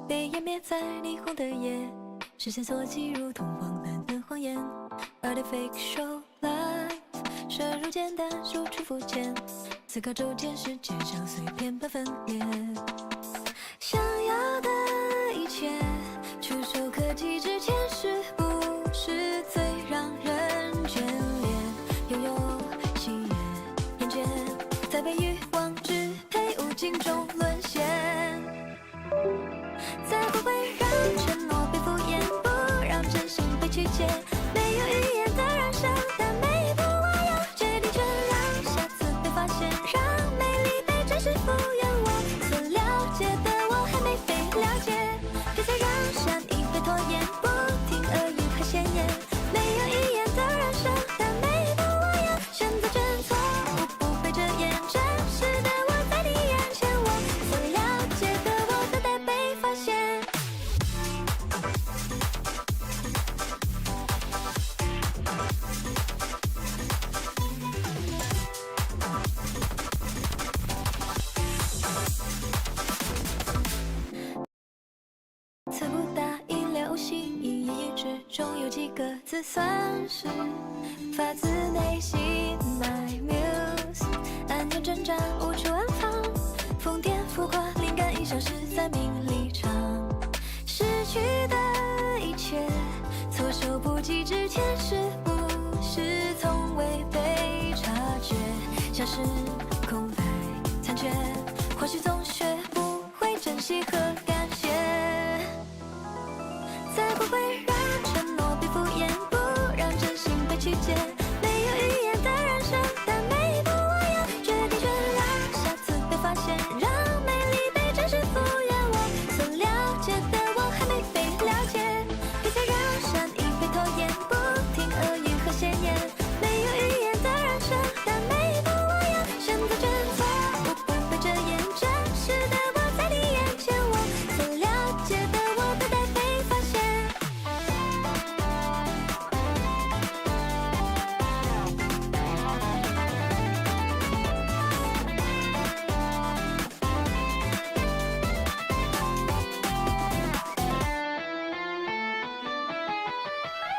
被湮灭在霓虹的夜，视线所及如同荒诞的谎言。Artificial life， 摄入简单，输出肤浅，思考周间世界像碎片般分裂。想要的一切，触手可及之前，是不是最让人眷恋？拥有喜悦，厌倦，在被欲望支配，无尽中沦陷。再不会让承诺被敷衍，不让真心被曲解。没有语言的燃烧，但每一步我要决定，却让下次被发现，让美丽被真实复原。我所了解的，我还没被了解，别再让善意被拖延，不听耳语和鲜艳。没有语言的燃烧，但每一步我要选择真错误，不被遮掩。真实的我在你眼前，我所了解的，我等待被发现。词不达意流行，一言语之中有几个字算是发自内心。My muse， 安静挣扎，无处安放，疯癫浮夸，灵感已消失在名利场。失去的一切，措手不及之前，是不是从未被察觉？像是空白残缺，或许总学不会珍惜和感谢。再不会让承诺被敷衍，不让真心被曲解。没有语言的燃烧，但每一步我要决定，却让下次被发现，让美丽被真实复原。我所了解的，我还没被了解，别再让善意被拖延，不听耳语和鲜艳。没有语言的燃烧，但每一步我要选择真错误，不被遮掩。真实的我在你眼前，我所了解的，我等待被发现。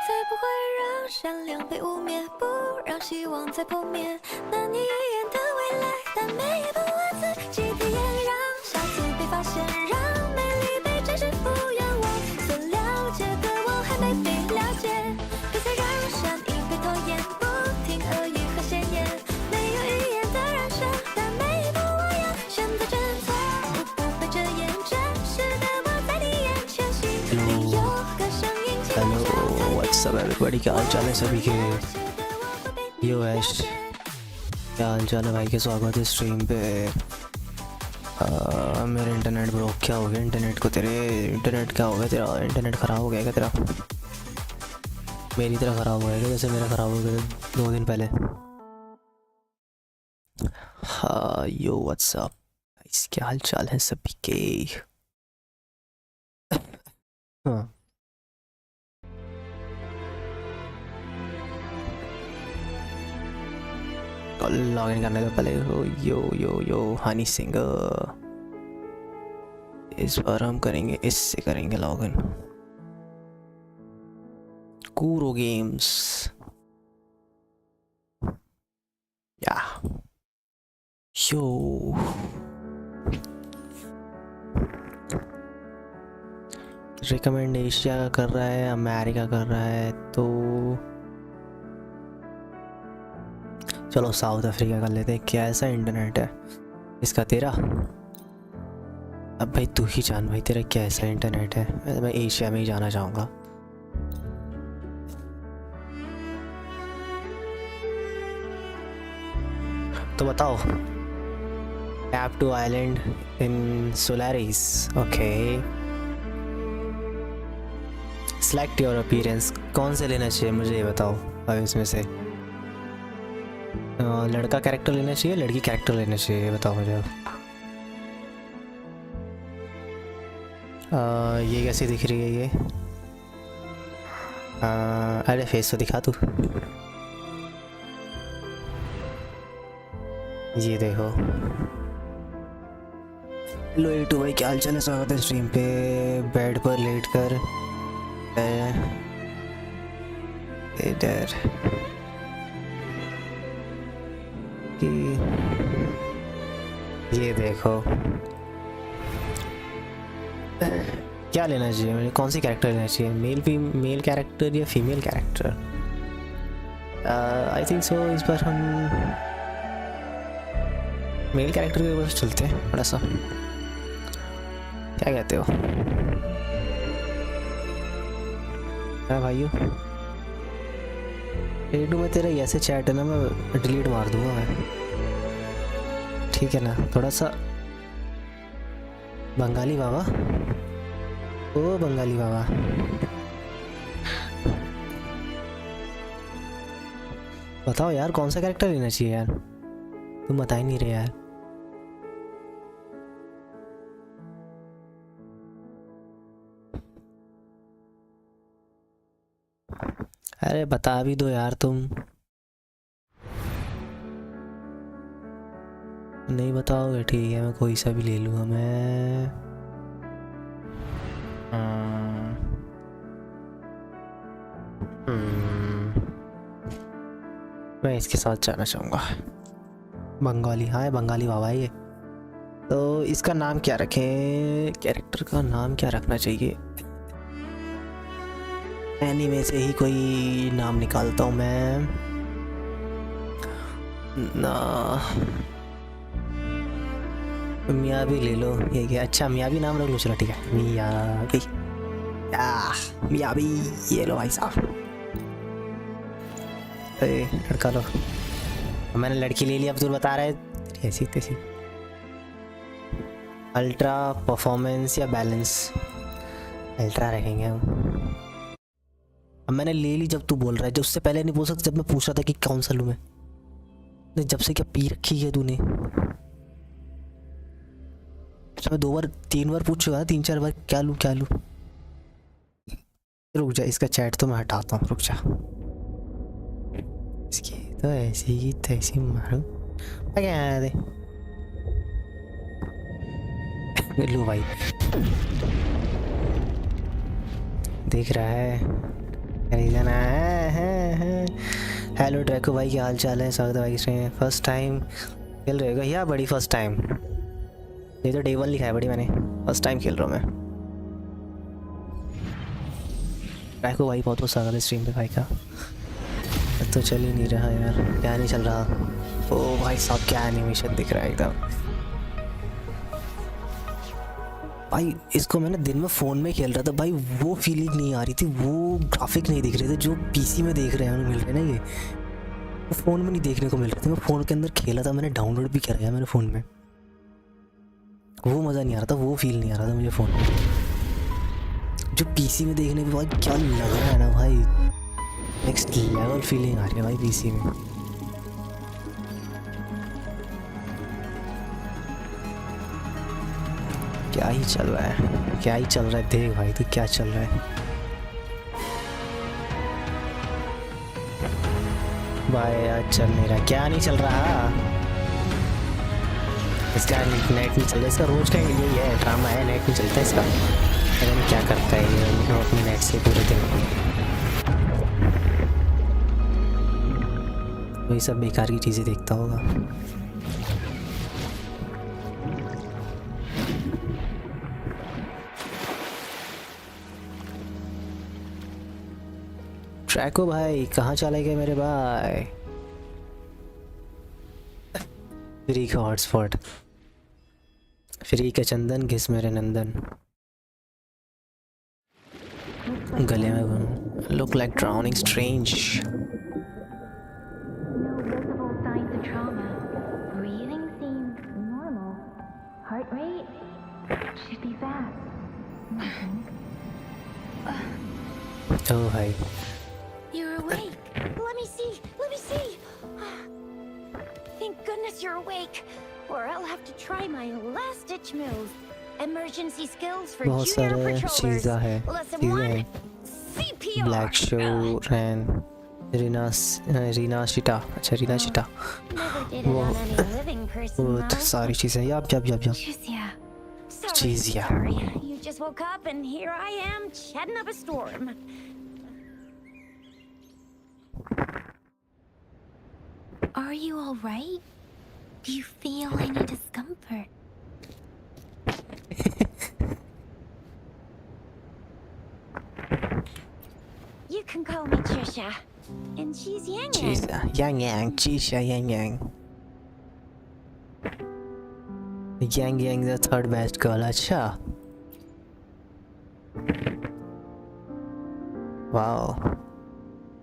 再不会让善良被污蔑，不让希望再破灭。难以预言的未来，但每一步我自己体验，让下次被发现，让美丽被真实复原。我所了解的，我还没被了解，别再让善意被拖延，不听耳语和鲜艳。没有语言的燃烧，但每一步我要选择真错误，不被遮掩。真实的我在你眼前，心里有个声音期待着。What's up everybody, क्या हाल चाल है सभी के। यो ऐश, क्या हाल चाल है भाई के। स्वागत है स्ट्रीम पे। मेरा इंटरनेट ब्रो, क्या हो गया इंटरनेट को? तेरे इंटरनेट क्या हो गया? तेरा इंटरनेट ख़राब हो गया क्या तेरा? मेरी तरह ख़राब हो गया क्या, जैसे मेरा ख़राब हो गया 2 दिन पहले? हाँ यो व्हाट्स अप गाइस, क्या हाल चाल है सभी के। हाँ लॉग इन करने से पहले यो हनी सिंह, इस बार हम करेंगे, इससे करेंगे लॉग इन। कूरो गेम्स या यो रिकमेंड एशिया का कर रहा है, अमेरिका कर रहा है, तो चलो साउथ अफ्रीका कर लेते हैं। कैसा इंटरनेट है इसका तेरा? अब भाई तू ही जान भाई, तेरा कैसा इंटरनेट है? मैं एशिया में ही जाना चाहूँगा। तो बताओ। Tap to island in Solaris, okay. Select your appearance, कौन से लेना चाहिए मुझे ये बताओ। अब इसमें से लड़का कैरेक्टर लेना चाहिए, लड़की कैरेक्टर लेना चाहिए, ये बताओ मुझे। ये कैसी दिख रही है ये? अरे फेस तो दिखा तू। ये देखो हेलो ए टू भाई, क्या हाल चाल है? स्वागत है स्ट्रीम पे। बेड पर लेट कर इधर कि ये देखो क्या लेना चाहिए मुझे, कौन सी कैरेक्टर लेना चाहिए? मेल कैरेक्टर या female character? I think so इस बार हम मेल कैरेक्टर के ऊपर चलते हैं थोड़ा सा, क्या कहते हो? हाँ भाइयों, रेडू में तेरा ऐसे चैट है ना, मैं डिलीट मार दूंगा मैं, ठीक है ना? थोड़ा सा बंगाली बाबा, ओ बंगाली बाबा, बताओ यार कौन सा कैरेक्टर लेना चाहिए यार, तुम बता ही नहीं रहे यार। अरे बता भी दो यार, तुम नहीं बताओगे ठीक है, मैं कोई सा भी ले लूँगा मैं। मैं इसके साथ जाना चाहूँगा, बंगाली। हाँ ये बंगाली बाबा है ये। तो इसका नाम क्या रखें? कैरेक्टर का नाम क्या रखना चाहिए? एनीमे से ही कोई नाम निकालता हूँ मैं ना। मियाबी ले लो, ये क्या? अच्छा मियाबी नाम रख लो, चलो ठीक है, मियाबी। मियाबी ये लो भाई साहब। लड़का लो, मैंने लड़की ले ली, अब तू बता रहा है ऐसी तैसी। अल्ट्रा परफॉर्मेंस या बैलेंस? अल्ट्रा रखेंगे हम। अब मैंने ले ली जब तू बोल रहा है, जब उससे पहले नहीं बोल सकता, जब मैं पूछ रहा था कि कौन सा लूँ मैं। जब से क्या पी रखी है तूने? मैं 2 बार 3 बार पूछ चुका, 3-4 बार क्या लूँ क्या लूँ। रुक जा, इसका चैट तो मैं हटाता हूँ, रुक जा। इसकी तो ऐसी ही तैसी मारूं क्या दे। लो भाई, देख रहा है खरीदना है। हेलो ड्रैको भाई, क्या हाल चाल है? स्वागत है भाई इसमें। फर्स्ट टाइम खेल रहे हो या बड़ी? फर्स्ट टाइम, ये तो डे 1 लिखा है बड़ी, मैंने फर्स्ट टाइम खेल रहा हूँ मैं। ड्रैको भाई बहुत बहुत स्वागत है स्ट्रीम पे भाई का। तो चल ही नहीं रहा यार, क्या नहीं चल रहा? ओ भाई साहब, क्या एनिमेशन दिख रहा है एकदम भाई। इसको मैंने दिन में फ़ोन में खेल रहा था भाई, वो फीलिंग नहीं आ रही थी, वो ग्राफिक नहीं दिख रहे थे जो पीसी में देख रहे हैं मिल रहे ना, ये वो फ़ोन में नहीं देखने को मिल रहे थे। मैं फ़ोन के अंदर खेला था, मैंने डाउनलोड भी कराया मैंने फ़ोन में, वो मज़ा नहीं आ रहा था, वो फील नहीं आ रहा था मुझे फ़ोन में। जो पीसी में देखने के बाद क्या लग रहा है ना भाई, नेक्स्ट लेवल फीलिंग आ रही है भाई पीसी में। क्या ही चल रहा है, क्या ही चल रहा है, देख भाई तू क्या चल रहा है भाई। यार चल नहीं रहा, क्या नहीं चल रहा? इसका नेट नहीं चल रहा, इसका रोज का यही है ड्रामा है, नेट नहीं चलता इसका, पता नहीं क्या करता है ये अपने नेट से पूरे दिन। वही सब बेकार की चीज़ें देखता होगा। ट्रैको भाई कहाँ चले गए मेरे भाई? फ्री का हॉटस्पॉट, फ्री का चंदन घिस मेरे नंदन, गले में look like drowning strange. Oh hi. You're awake. Let me see. Let me see. Thank goodness you're awake, or I'll have to try my last-ditch moves. Emergency skills for बहुत junior सारे patrollers. चीज़ें हैं, Lesson 1. CPR. Black show रैन रीना शिटा, अच्छा Reena शिटा, Never did it on any living person, वो huh? सारी चीज़ें। याब याब याब याब। Just yeah. Jeez, yeah. Sorry. You just woke up and here I am chatting up a storm. Are you all right? Do you feel any discomfort? You can call me Trisha. And she's Yang Jeez, Yang. Yang, jeez, Yang. Yang the third best girl. अच्छा. Wow.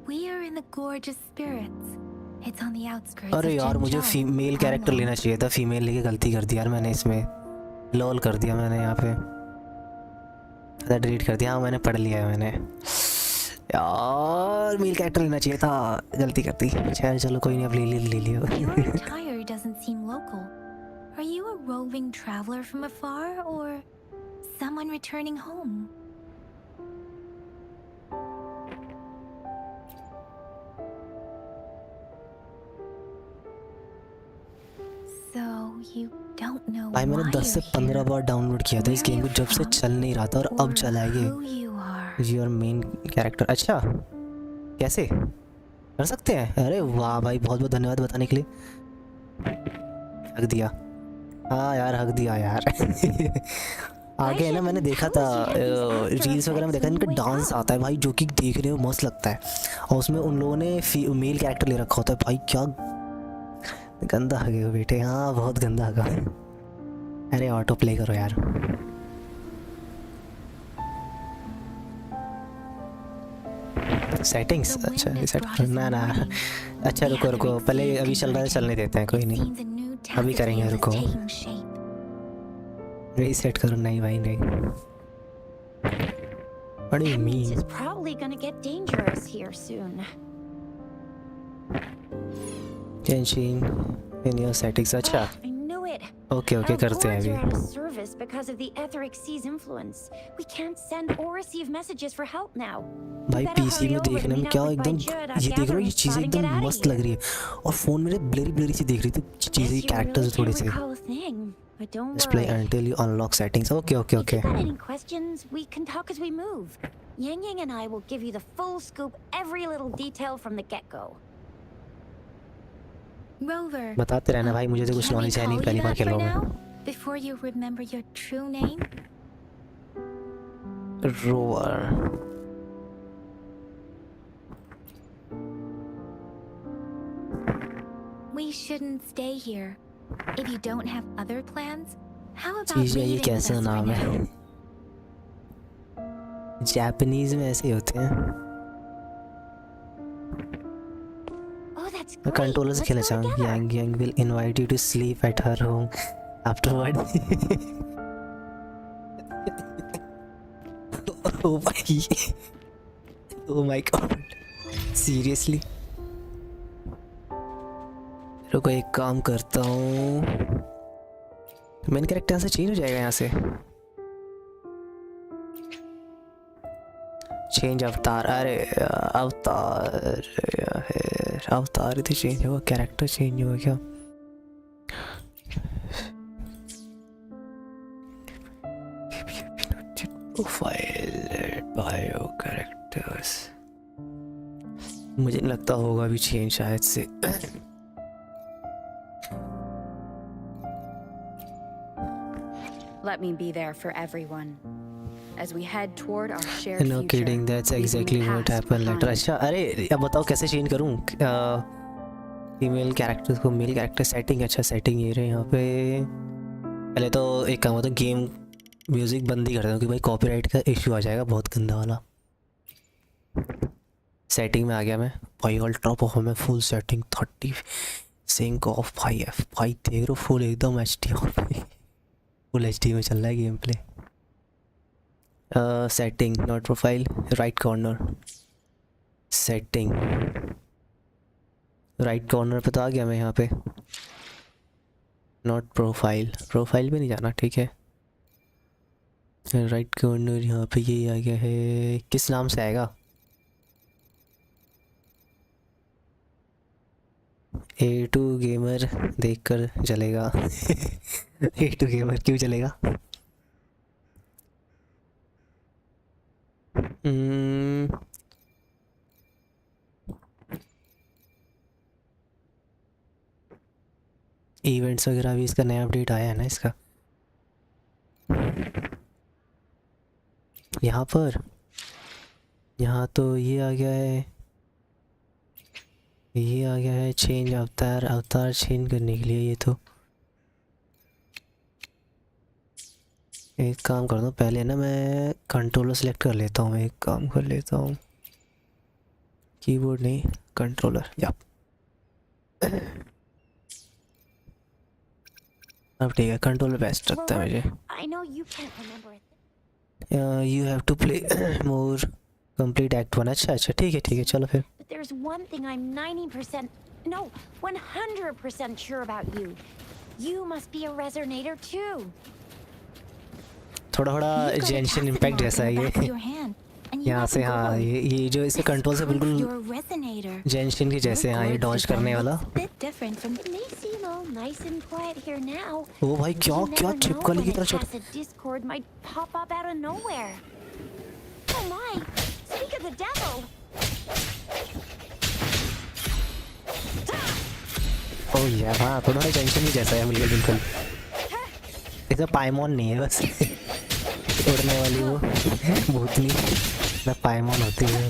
We are in the gorgeous spirits. It's on the outskirts अरे of यार मुझे Zhengzhou, female character Arlo. लेना चाहिए था. Female लेके गलती कर दी यार मैंने इसमें. लॉल कर दिया मैंने यहाँ पे. डिलीट कर दिया. हाँ मैंने पढ़ लिया है मैंने. यार मेल कैरेक्टर लेना चाहिए था. गलती कर दी. चलो कोई नहीं, अब ले लियो. Your attire doesn't seem local. Are you a roving traveler from afar or someone returning home? So you don't know भाई मैंने why 10 से you're 15 here, बार डाउनलोड किया था इस where गेम को you're जब से from, चल नहीं रहा था और अब or चला है who you are. ये. Your main character. अच्छा कैसे कर सकते हैं? अरे वाह भाई, बहुत बहुत धन्यवाद बताने के लिए. हक दिया. हाँ यार हक दिया यार. आगे है ना, मैंने देखा था रील्स वगैरह में देखा इनका डांस आता है भाई, जो कि देखने में मस्त लगता है. और उसमें उन लोगों ने मेल कैरेक्टर ले रखा होता है भाई. क्या गंदा हगे हो बेटे. हाँ बहुत गंदा हगा. अरे ऑटो प्ले करो यार. सेटिंग्स अच्छा सेट करना ना. अच्छा रुको पहले अभी चल रहा है, चलने देते हैं. कोई नहीं अभी करेंगे, रुको. रीसेट करो. नहीं भाई नहीं. What do you That means mean? it's probably gonna get dangerous here soon. Changing in your settings. अच्छा I knew it. Okay Our करते हैं boards are out अभी. of service because of the etheric sea's influence. We can't send or receive messages for help now. भाई PC में देखने में क्या एकदम, ये देख रहे हो, ये चीज़ें एकदम मस्त लग रही है. और फोन मेरे ब्लरी सी दिख रही थी चीज़ें, कैरेक्टर्स थोड़े से. But don't Display worry. until you unlock settings. Okay. If you got any questions, we can talk as we move. Yang Yang and I will give you the full scoop, every little detail from the get-go. Rover. बताते रहना भाई, मुझे तो कुछ Can we knowledge है नहीं, call पहली you bar that खेल for रहा हूँ now, before you remember your true name? मैं. Rover. We shouldn't stay here. If you don't have other plans, how about चीज़ है ये, leaving with कैसा us for नाम है? now? जापानीज में ऐसे ही होते हैं. Oh, that's मैं great. कंट्रोलर से Let's खेलना go चाहूँ. together. Yang will invite you to sleep at her home afterward. Oh भाई. Oh my god. Seriously. रुको एक काम करता हूँ. मेन कैरेक्टर यहाँ से चेंज हो जाएगा. यहाँ से चेंज अवतार. अरे अवतार ही चेंज होगा, कैरेक्टर चेंज होगा क्या? Profile bio characters. मुझे नहीं लगता होगा अभी चेंज शायद से. Let me be there for everyone as we head toward our shared No future. kidding, that's leaving exactly the what past happened later. behind. अच्छा अरे अब बताओ कैसे चेंज करूँ फीमेल कैरेक्टर्स को मेल कैरेक्टर सेटिंग. अच्छा सेटिंग ये रहे यहाँ पे. पहले तो एक काम होता है, गेम म्यूज़िक बंद ही कर दूँ कि भाई कॉपीराइट का इशू आ जाएगा बहुत गंदा वाला. सेटिंग में आ गया मैं भाई. Ultra performance full setting 30 sync off भाई. भाई देख रहे हो फुल एकदम HD फुल HD में चल रहा है game play. Setting not profile right corner. Setting right corner पे तो आ गया मैं यहाँ पे. नॉट प्रोफाइल पे नहीं जाना. ठीक है राइट कॉर्नर यहाँ पे यही आ गया है. किस नाम से आएगा? A2 गेमर देखकर चलेगा. A2 गेमर क्यों चलेगा? इवेंट्स वगैरह भी इसका नया अपडेट आया है ना इसका। यहाँ पर, यहाँ तो ये आ गया है, ये आ गया है चेंज अवतार, अवतार चेंज करने के लिए। ये तो एक काम करता हूँ पहले ना, मैं कंट्रोलर सेलेक्ट कर लेता हूँ, एक काम कर लेता हूँ, कीबोर्ड नहीं कंट्रोलर, या अब ठीक है, कंट्रोलर बेस्ट लगता है मुझे। I know you can't remember it. You have to play more complete act 1। अच्छा अच्छा, ठीक है चलो फिर। But there's one thing I'm 90%, no, 100% sure about you. You must be a resonator too. थोड़ा थोड़ा You've got a जेंशन task impact mark जैसा in the है back of ये। your hand, and you यहाँ have से a हाँ, gourd. ये जो इसके That's कंट्रोल से proof बिल्कुल you're a resonator. जेंशन की जैसे, हाँ ये डॉज करने वाला। Bit different from. May seem all nice and quiet here now. ओ भाई क्या You क्या never know छिपकली की when a तरह चढ़। tacit discord might pop up out of nowhere. Oh my! Speak of the devil! ओ यार हाँ, थोड़ा थोड़ा जेंशन ही जैसा है बिल्कुल बिल्कुल। इसमें पाइमोन नहीं है बस उड़ने वाली वो भूतनी ना, पाइमोन होती है।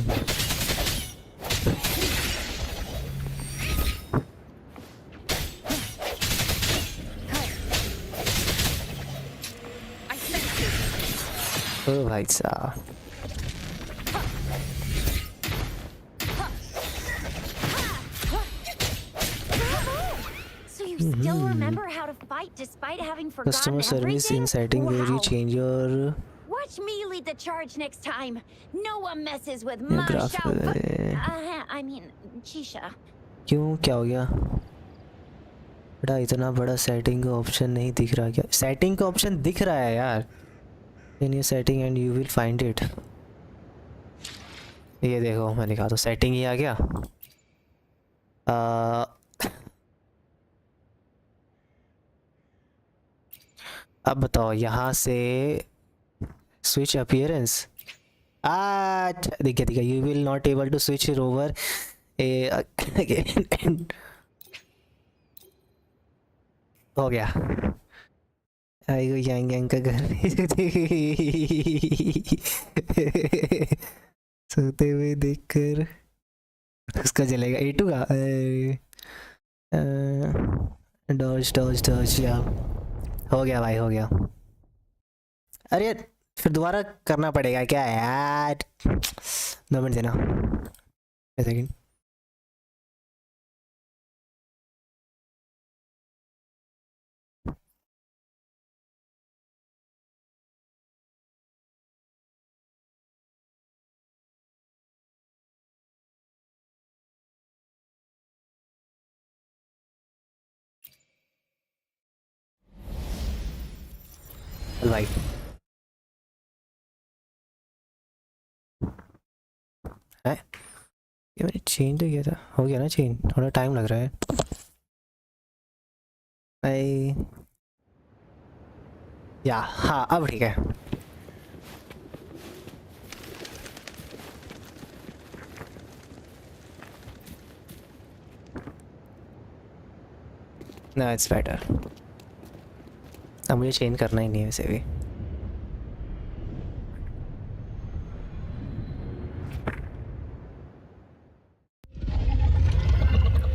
ओ भाई साहब, So you still remember how to fight despite having forgotten customer service everything? In setting where you Wow. Change your Watch me lead the charge next time. No one messes with my graph. show. I mean, Chisha. क्यों, क्या हो गया बेटा? इतना बड़ा setting का option नहीं दिख रहा क्या? सेटिंग का ऑप्शन दिख रहा है यार, इन ये setting and you will find it. ये देखो मैं दिखा तो सेटिंग ही आ गया। अब बताओ यहाँ से स्विच अपीयरेंस, दिख गया you will not able to switch it over again. हो गया, आई गो यांग यांग का घर सोते हुए देखकर उसका जलेगा A2 का। डॉज डॉज डॉज, या हो गया भाई, हो गया। अरे फिर दोबारा करना पड़ेगा क्या यार? 2 मिनट देना, एक सेकेंड। भाई है ये मैंने चेंज तो किया था, हो गया ना चेंज? थोड़ा टाइम लग रहा है भाई। या हाँ अब ठीक है। ना इट्स बेटर, अब मुझे चेंज करना ही नहीं है वैसे भी।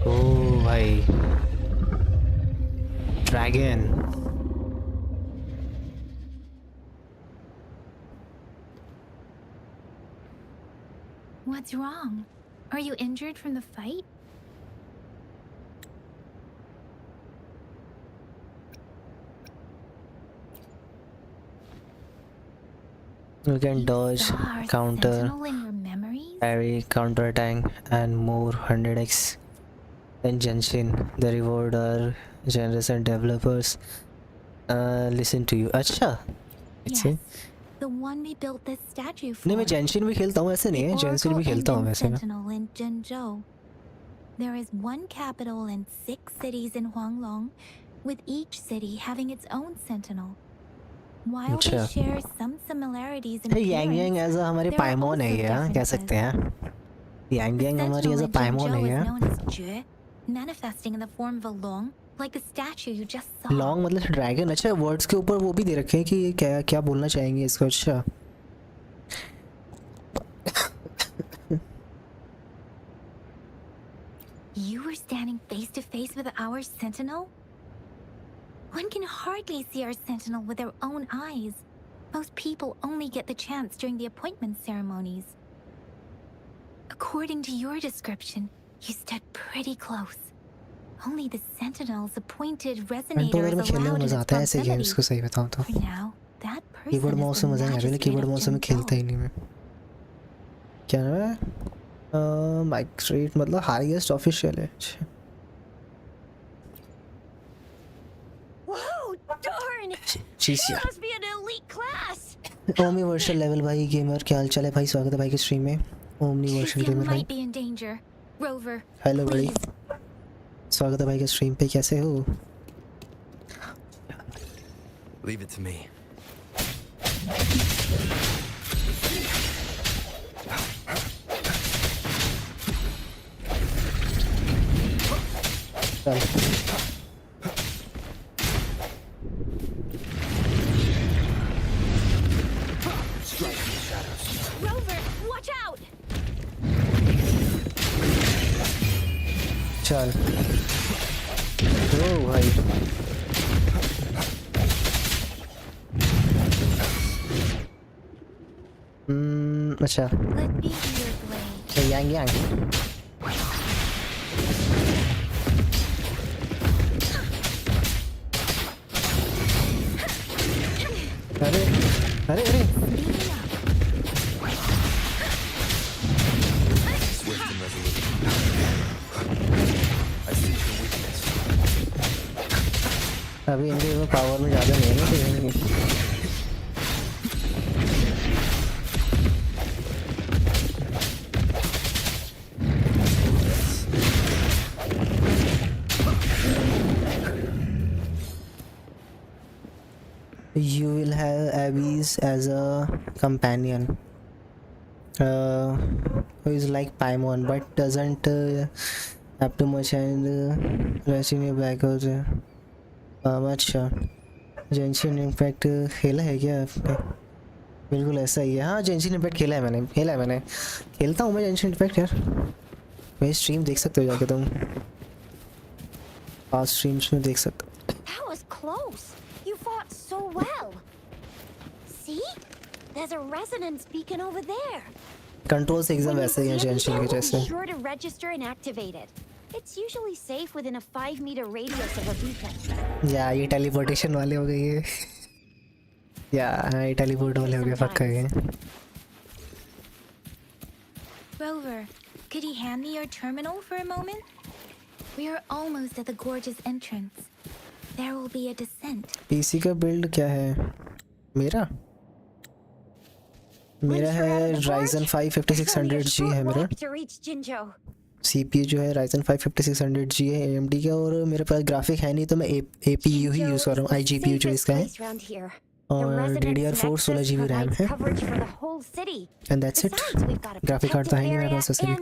ओ भाई dragon, What's wrong? Are you injured from the fight? you can dodge, Saw our counter, sentinel in your memories? parry, counter attack and more 100x. Then Genshin, the reward are generous and developers listen to you। अच्छा Yes, see? the one we built this statue for. नहीं मैं जेंशिन भी खेलता हूँ, ऐसे नहीं है, The जेंशिन भी Oracle खेलता हूँ Engine वैसे मैं। Sentinel in Zhenzhou. There is one capital and 6 cities in Huanglong, with each city having its own sentinel. While they अच्छा share some similarities in yang yang appearance, as a हमारे there are पाइमोन है also ये, हाँ कह सकते differences. हैं यांग The यांग हमारी sentinel as a in पाइमोन है Jinzhou is ये। known as Jue, manifesting in the form of a long, like the statue you just saw. Long मतलब ड्रैगन। अच्छा वर्ड्स के ऊपर वो भी दे रखे हैं कि ये क्या क्या बोलना चाहेंगे इसको। अच्छा You were standing face to face with our sentinel? One can hardly see our sentinel with their own eyes. Most people only get the chance during the appointment ceremonies. According to your description, you stood pretty close. Only the sentinel's appointed resonator controller is में खेलने में allowed in मज़ा its आता है ऐसे games proximity. को, सही बताऊँ तो। For now, that person keyboard is mouse the में मज़ा नहीं आता, magistrate कीबोर्ड of माउस में खेलता ही Jinzhou. नहीं मैं। क्या नाम है? माइग्रेट मतलब हाईएस्ट ऑफिशियल है। अच्छा Whoa, darn! चीज़ You यार। must be an elite class! Omni virtual level भाई गेमर, क्या हाल चाल है भाई? स्वागत है भाई के स्ट्रीम में। Omni virtual This young gamer भाई, might be in danger. Rover, hello बड़ी, please. स्वागत है भाई के स्ट्रीम पे। कैसे हो? Leave it to me. चल Rover, watch out! चल ओ भाई अच्छा Let me be your blade. यांग यांग अरे अरे अरे Speeding up. Swift and resolute. I see your weakness. अभी इनके पावर में ज़्यादा नहीं है ना। You will have Abyss as a companion, who is like Paimon but doesn't have too much and rest in your back or अच्छा जेंशिन impact खेला है क्या आपने? बिल्कुल ऐसा ही है। हाँ जेंशिन इम्पैक्ट खेला है मैंने, खेलता हूँ मैं जेंशिन इम्पैक्ट यार। मेरी स्ट्रीम देख सकते हो जाके तुम, पास स्ट्रीम्स में देख सकते हो। That was close. You fought so well. See? There's a resonance beacon over there. Control से एकदम When you वैसे ही see है a जेंशिन beacon, के be जैसे। sure to register and activate it. It's usually safe within a 5-meter radius of a beacon. या ये teleportation वाले हो गए ये। या हाँ ये टेलीपोर्ट वाले हो गए पक्का ये। Rover, could you hand me your terminal for a moment? We are almost at the gorge's entrance. There will be a descent. PC का बिल्ड क्या है मेरा? मेरा Once you're out है of the Ryzen gorge, 5 it's only a 5600G short है मेरा। walk to reach Jinzhou. CPU जो है Ryzen 5 5600G है AMD का, और मेरे पास ग्राफिक है नहीं तो मैं APU ही यूज़ कर रहा हूँ, iGPU जो इसका है, और DDR4 16GB रैम है, and that's it. Graphic card तो है नहीं मेरे पास वैसे भी।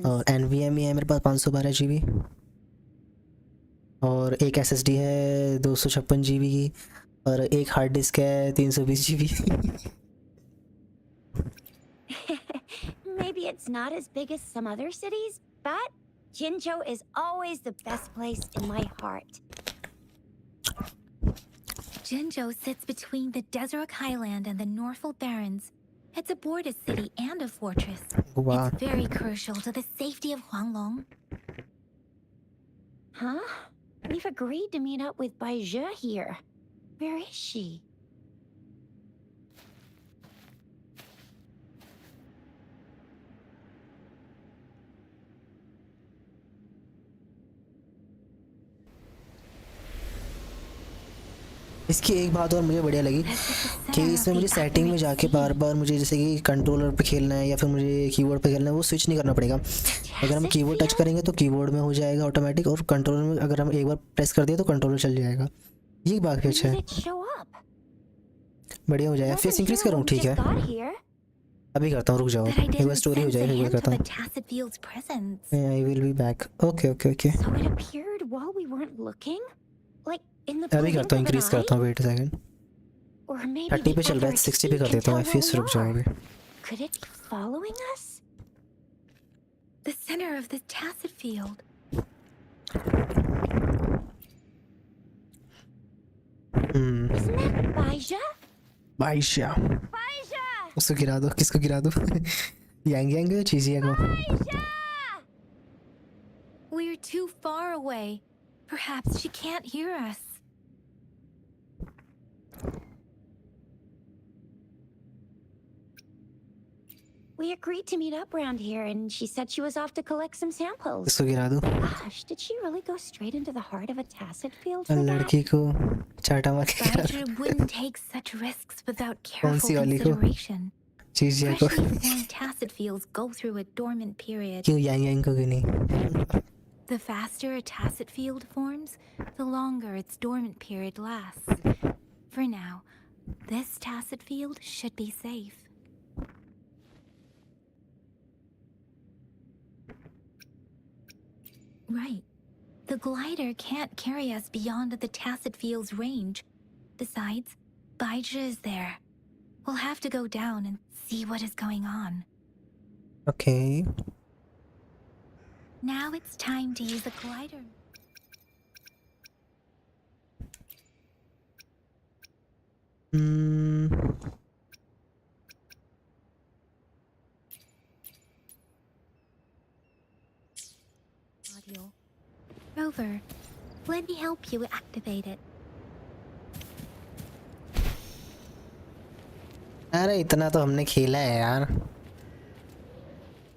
और NVMe है मेरे पास 512GB, और एक SSD है 256GB की, और एक हार्ड डिस्क है 320GB। Maybe it's not as big as some other cities, but Jinzhou is always the best place in my heart. Jinzhou sits between the Desert Highland and the Norfolk Barrens. It's a border city and a fortress. Wow. It's very crucial to the safety of Huanglong. Huh? We've agreed to meet up with Bai Zhe here. Where is she? इसकी एक बात और मुझे बढ़िया लगी कि इसमें मुझे सेटिंग में जाके बार बार मुझे जैसे कि कंट्रोलर पे खेलना है या फिर मुझे कीबोर्ड पे खेलना है वो स्विच नहीं करना पड़ेगा। अगर हम कीबोर्ड टच करेंगे तो कीबोर्ड में हो जाएगा ऑटोमेटिक, और कंट्रोलर में अगर हम एक बार प्रेस कर दिए तो कंट्रोलर चल जाएगा। ये बात भी अच्छा When है। did it show up? बढ़िया हो जाए। Wasn't FPS इंक्रीज here करूँ? when we ठीक है, just got here. अभी करता हूँ, रुक जाओ, But I एक बार didn't स्टोरी हो sense a जाए फिर hint करता of a हूँ। tacit field's presence. I will be back. Okay okay okay, So it appeared while we weren't looking? Like in the अभी blink करता हूँ, of an इंक्रीज eye? करता हूँ, wait second. Or maybe 30 the पे चल रहा other है, 60 पे HC कर can देता हूँ। tell where FPS we रुक जाओ are. अभी। Could it be following us? The center of this tacit field. Isn't that Baija? बाइशा, Baija! उसको गिरा दो, किसको गिरा दो? यांग यांग चीज़िया को। Baija! We're too far away. Perhaps she can't hear us. We agreed to meet up around here, and she said she was off to collect some samples. किसको गिरा दो? Gosh, did she really go straight into the heart of a tacit field for that? लड़की को चाटा मार के गिरा Baija wouldn't take such risks without कौन careful सी वाली को? consideration. चीज़िया को। Freshly formed tacit fields go through a dormant period. क्यों यांग यांग को क्यों नहीं? The faster a tacit field forms, the longer its dormant period lasts. For now, this tacit field should be safe. Right. The glider can't carry us beyond the tacit field's range. Besides, Baija is there. We'll have to go down and see what is going on. Okay. Now it's time to use the glider. Audio. Rover, let me help you activate it. अरे इतना तो हमने खेला है यार,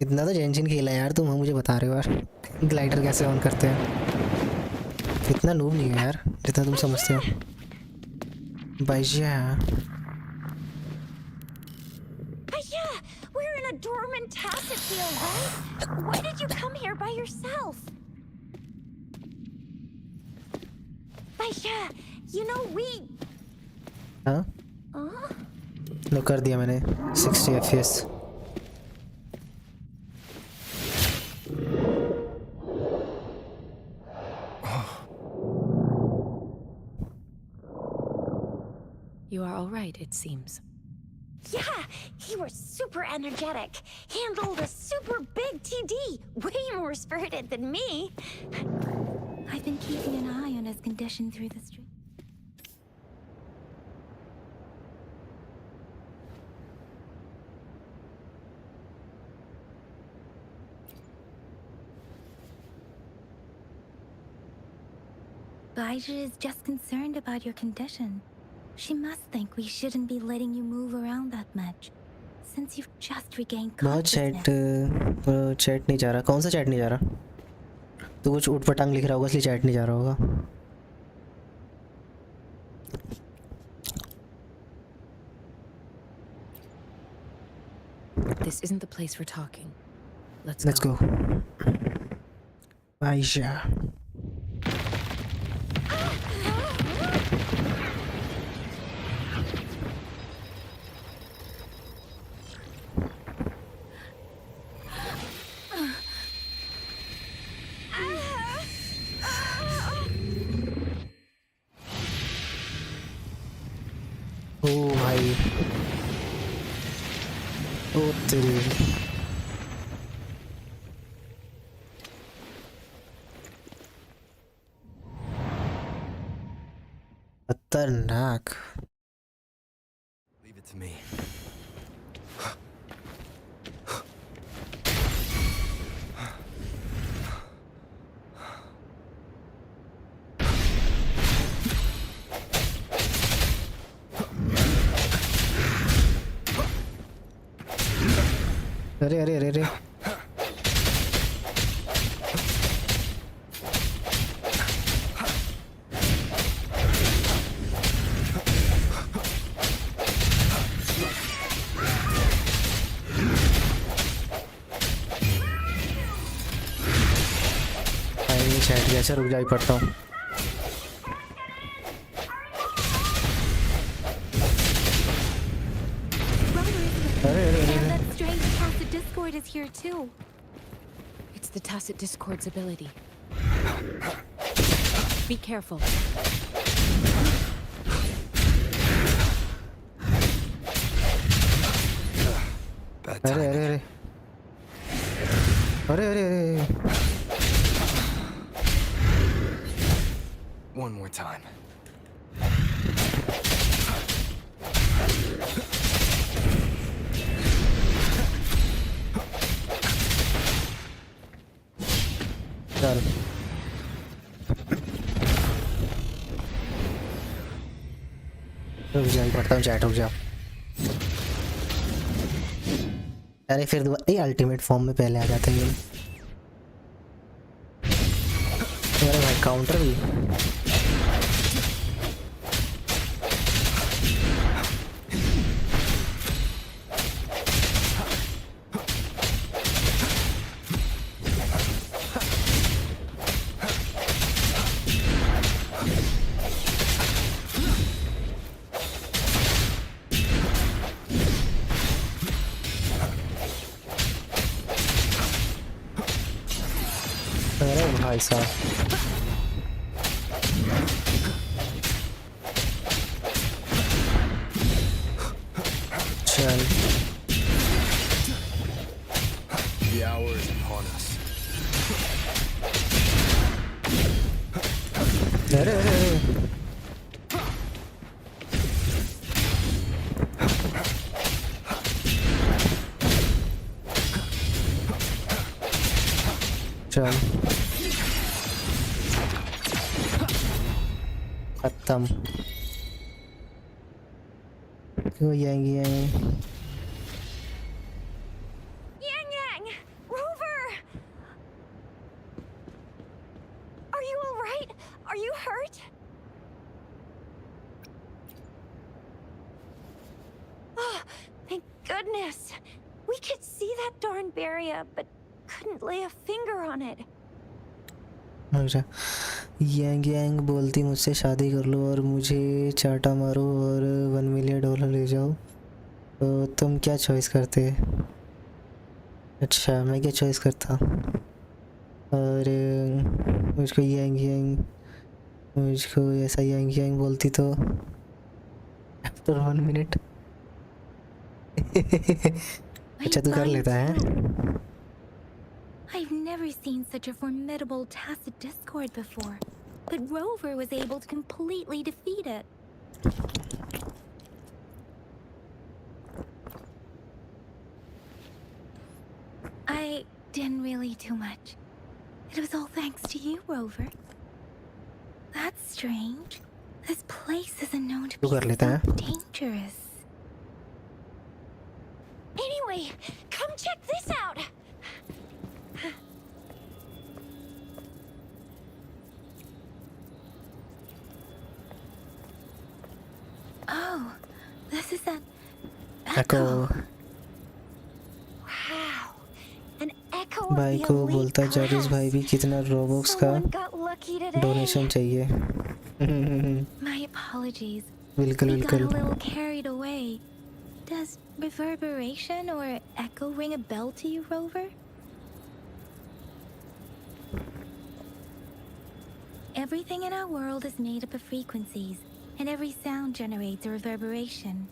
इतना तो जेंशिन खेला है यार, तुम मुझे बता रहे हो यार ग्लाइडर कैसे ऑन करते हैं। इतना नूब नहीं है यार जितना तुम समझते हो। बाइजा, Baija, we're in a dormant tacit field, right? Why did you come here by yourself? Baija, you know we... हाँ Huh? लो कर दिया मैंने 60 FPS। You are all right, it seems. Yeah, he was super energetic. Handled a super big TD. Way more spirited than me. I've been keeping an eye on his condition through the street. Baija is just concerned about your condition. She must think we shouldn't be letting you move around that much, since you've just regained बहुत consciousness. Chat नहीं जा रहा। कौन सा chat नहीं जा रहा? तो कुछ उटपटांग लिख रहा होगा इसलिए चैट नहीं जा रहा होगा। This isn't the place for talking. Let's go. Baija, ओ भाई, ओ तेरी, खतरनाक। Leave it to me. अरे अरे अरे अरे, चैट कैसे रुक जाई पड़ता हूँ। here too. It's the Tacit Discord's ability. Be careful. Bad अरे timing. अरे अरे अरे अरे अरे One more time. चल रुक जा पढ़ता हूँ चैट रुक जा अरे फिर दोबारा ये अल्टीमेट फॉर्म में पहले आ जाते हैं ये अरे भाई काउंटर भी अरे भाई साहब चल The hour is upon us. अरे अरे अरे चल खत्म क्यों जाएंगी Yang Yang! Rover! Are you alright? Are you hurt? Oh, thank goodness. We could see that darn barrier, but couldn't lay a finger on it. अच्छा यांग यांग बोलती मुझसे शादी कर लो और मुझे चाटा मारो और $1 मिलियन ले जाओ तो तुम क्या चॉइस करते? अच्छा मैं क्या चॉइस करता और मुझको यांग यांग मुझको ऐसा यांग यांग बोलती तो आफ्टर 1 मिनट अच्छा तू कर लेता है I've never seen such a formidable Tacit Discord before, but Rover was able to completely defeat it. I didn't really do much. It was all thanks to you, Rover. That's strange. This place isn't known to तू be कर लेता है so dangerous. Anyway, come check this out! Oh, this is an echo Wow! An echo of भाई the को elite बोलता जारिस भाई भी class. कितना रोबॉक्स का Someone got lucky today. Donation चाहिए My apologies. बिल्कुल We got a बिल्कुल little carried away. Does reverberation or echo ring a bell to you, Rover? Everything in our world is made up of frequencies, and every sound generates a reverberation.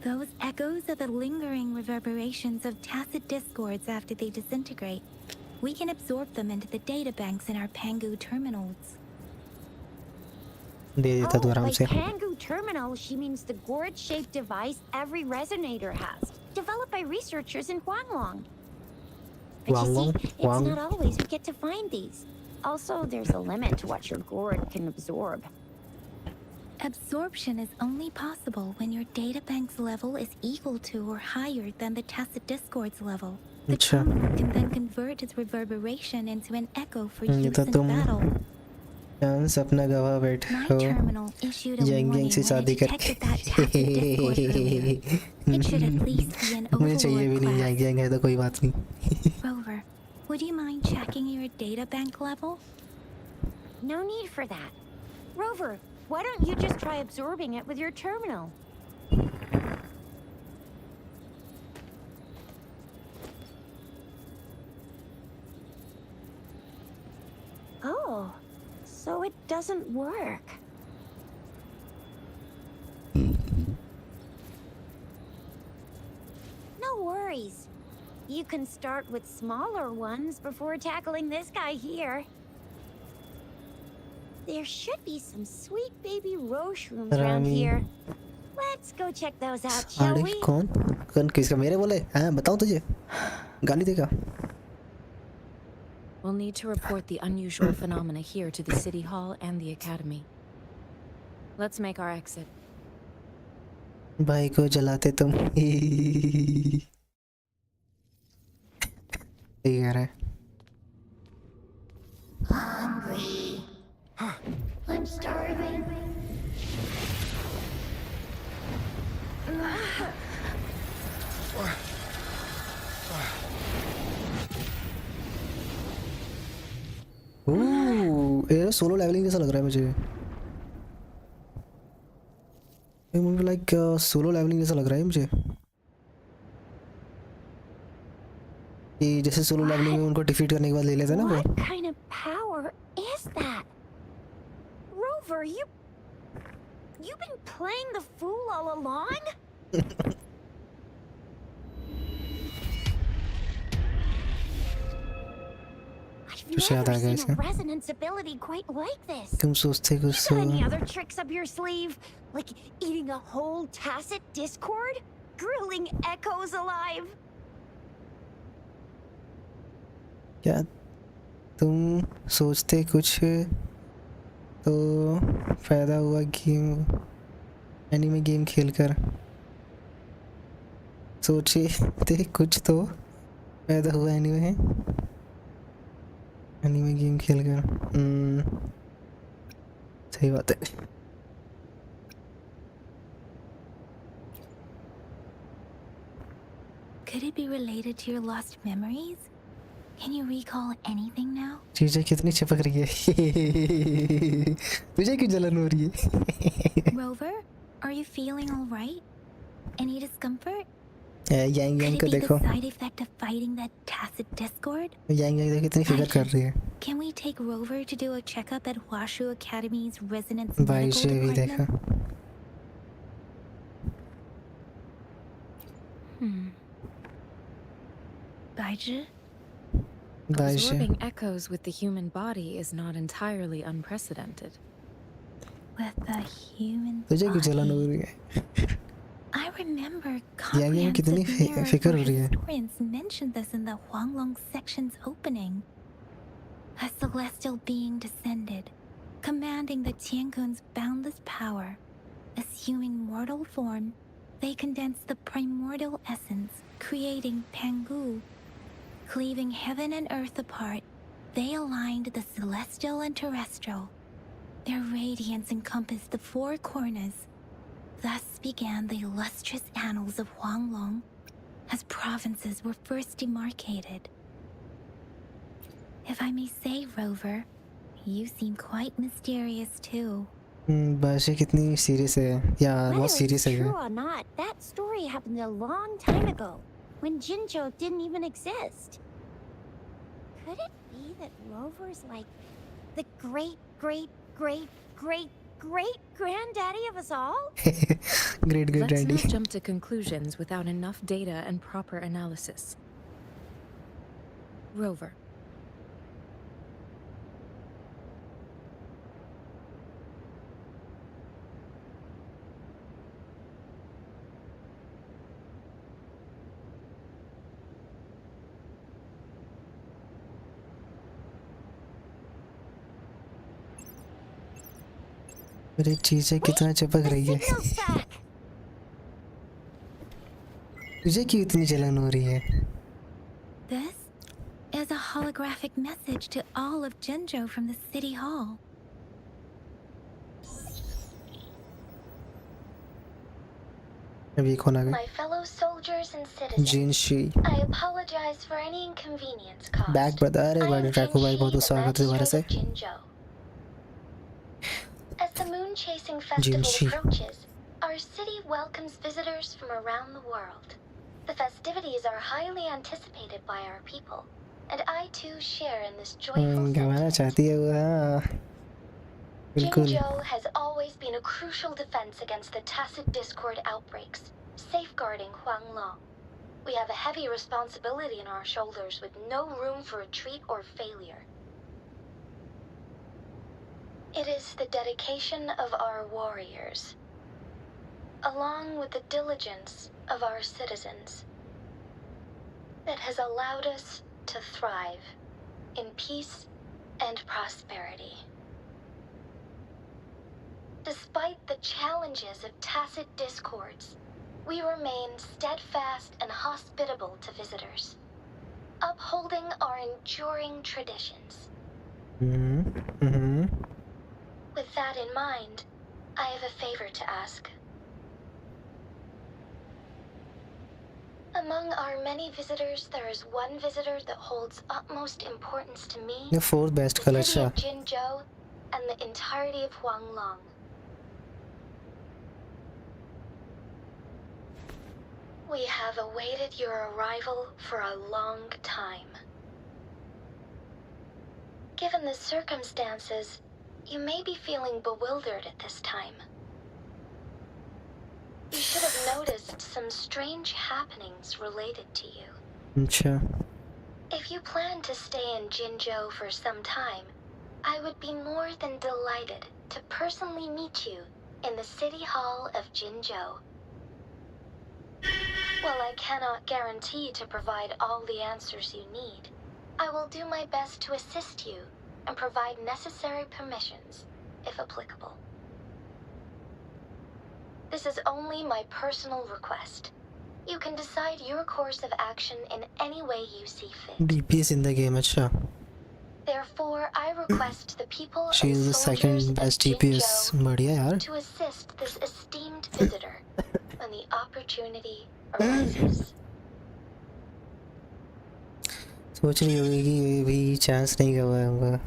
Those echoes are the lingering reverberations of tacit discords after they disintegrate. We can absorb them into the databanks in our Pangu terminals. दे देता तू Oh, आराम by से Pangu terminal, she means the gourd-shaped device every resonator has, developed by researchers in Huanglong. But you Huanglong? see, it's Huang- not always we get to find these. Also, there's a limit to what your gourd can absorb. Absorption is only possible when your databank's level is equal to or higher than the tacit discord's level. The अच्छा terminal can then convert its reverberation into an echo for ये use तो in तुम battle. Chance अपना गवा बैठे My हो terminal issued a Yang warning यांग से when शादी it detected that tacit discord earlier. It should at least be an मुझे चाहिए भी overlord नहीं class. यांग यांग है तो कोई बात नहीं Rover, would you mind checking your databank level? No need for that. Rover, why don't you just try absorbing it with your terminal? Oh, so it doesn't work. No worries. You can start with smaller ones before tackling this guy here. There should be some sweet baby roche rooms around Rami. here. Let's go check those out, shall अरे we? कौन कौन किसका मेरे बोले हाँ बताऊँ तुझे गाली देगा We'll need to report the unusual phenomena here to the City Hall and the Academy. Let's make our exit. भाई को जलाते तुम ठीक कह रहा है Hungry. I'm starving. ये सोलो लेवलिंग जैसा लग रहा है मुझे लाइक सोलो लेवलिंग जैसा लग रहा है मुझे कि जैसे सोलो लेवलिंग में उनको डिफीट करने के बाद ले लेते हैं ना वो What kind of power is that? Rover, you've been playing the fool all along? I've याद आ never गया seen a इसका resonance ability quite like this. तुम सोचते कुछ You got any other tricks up your sleeve? Like eating a whole tacit discord? Grilling echoes alive? क्या तुम सोचते कुछ तो फायदा हुआ गेम एनीमे गेम खेलकर सोचते कुछ तो फायदा हुआ एनीमे गेम खेलकर सही बात है Could it be related to your lost memories? Can you recall anything now? चीजें कितनी चिपक रही है तुझे क्यों जलन हो रही है Rover, are you feeling all right? Any discomfort? Yang Could Yang it को be देखो the side effect of fighting that tacit discord? यांग यांग देखो कितनी फिकर कर रही है Can we take Rover to do a checkup at Washu Academy's Resonance भाई Medical से भी देखा Department? Baiji? भाई से Absorbing echoes with the human body is not entirely unprecedented. With a human तुझे क्यों जलन हो body. रही है I remember ये कितनी comprehensive mirror फिक्र where हो रही है historians mentioned this in the Huanglong section's opening. A celestial being descended, commanding the Tiankun's boundless power. Assuming mortal form, they condensed the primordial essence, creating Pangu. Cleaving heaven and earth apart, they aligned the celestial and terrestrial. Their radiance encompassed the four corners. Thus began the illustrious annals of Huanglong, as provinces were first demarcated. If I may say, Rover, you seem quite mysterious too. भाषा कितनी serious है या बहुत Whether serious it's है true or not, that story happened a long time ago, when Jinzhou didn't even exist. Could it be that Rover's like the great, great, great, great, great granddaddy of us all? Great great Let's daddy not jump to conclusions without enough data and proper analysis. Rover, मेरी चीजें कितना चिपक The रही है signal's back! तुझे क्यों इतनी जलन हो रही है This is a holographic message to all of Jinzhou from the City Hall. अभी कौन आ गया My fellow soldiers and citizens, जिनशी I apologize for any inconvenience caused. Back बता रहे I am बड़े ट्रैको भाई बहुत Jinshi, the स्वागत है दोबारा से magistrate of Jinzhou. As the moon chasing festival Jinshi. approaches, our city welcomes visitors from around the world. The festivities are highly anticipated by our people. and I too share in this joyful गवाना sentiment. चाहती है वो, हाँ बिल्कुल। Jinzhou has always been a crucial defense against the tacit discord outbreaks, safeguarding Huanglong. We have a heavy responsibility on our shoulders with no room for retreat or failure. It is the dedication of our warriors, along with the diligence of our citizens, that has allowed us to thrive in peace and prosperity. Despite the challenges of tacit discords, we remain steadfast and hospitable to visitors, upholding our enduring traditions. With that in mind, I have a favor to ask. Among our many visitors, there is one visitor that holds utmost importance to me, ये fourth best the color city चा of Jinzhou, and the entirety of Huanglong. We have awaited your arrival for a long time. Given the circumstances, you may be feeling bewildered at this time. You should have noticed some strange happenings related to you. अच्छा If you plan to stay in Jinzhou for some time, I would be more than delighted to personally meet you in the City Hall of Jinzhou. While I cannot guarantee to provide all the answers you need, I will do my best to assist you and provide necessary permissions, if applicable. This is only my personal request. You can decide your course of action in any way you see fit. DPS in the game, अच्छा Therefore, I request the people she and is the soldiers second of best DPS Jinzhou बढ़िया यार to assist this esteemed visitor when the opportunity arises. सोच रही होगी कि ये भी chance नहीं गवाऊंगा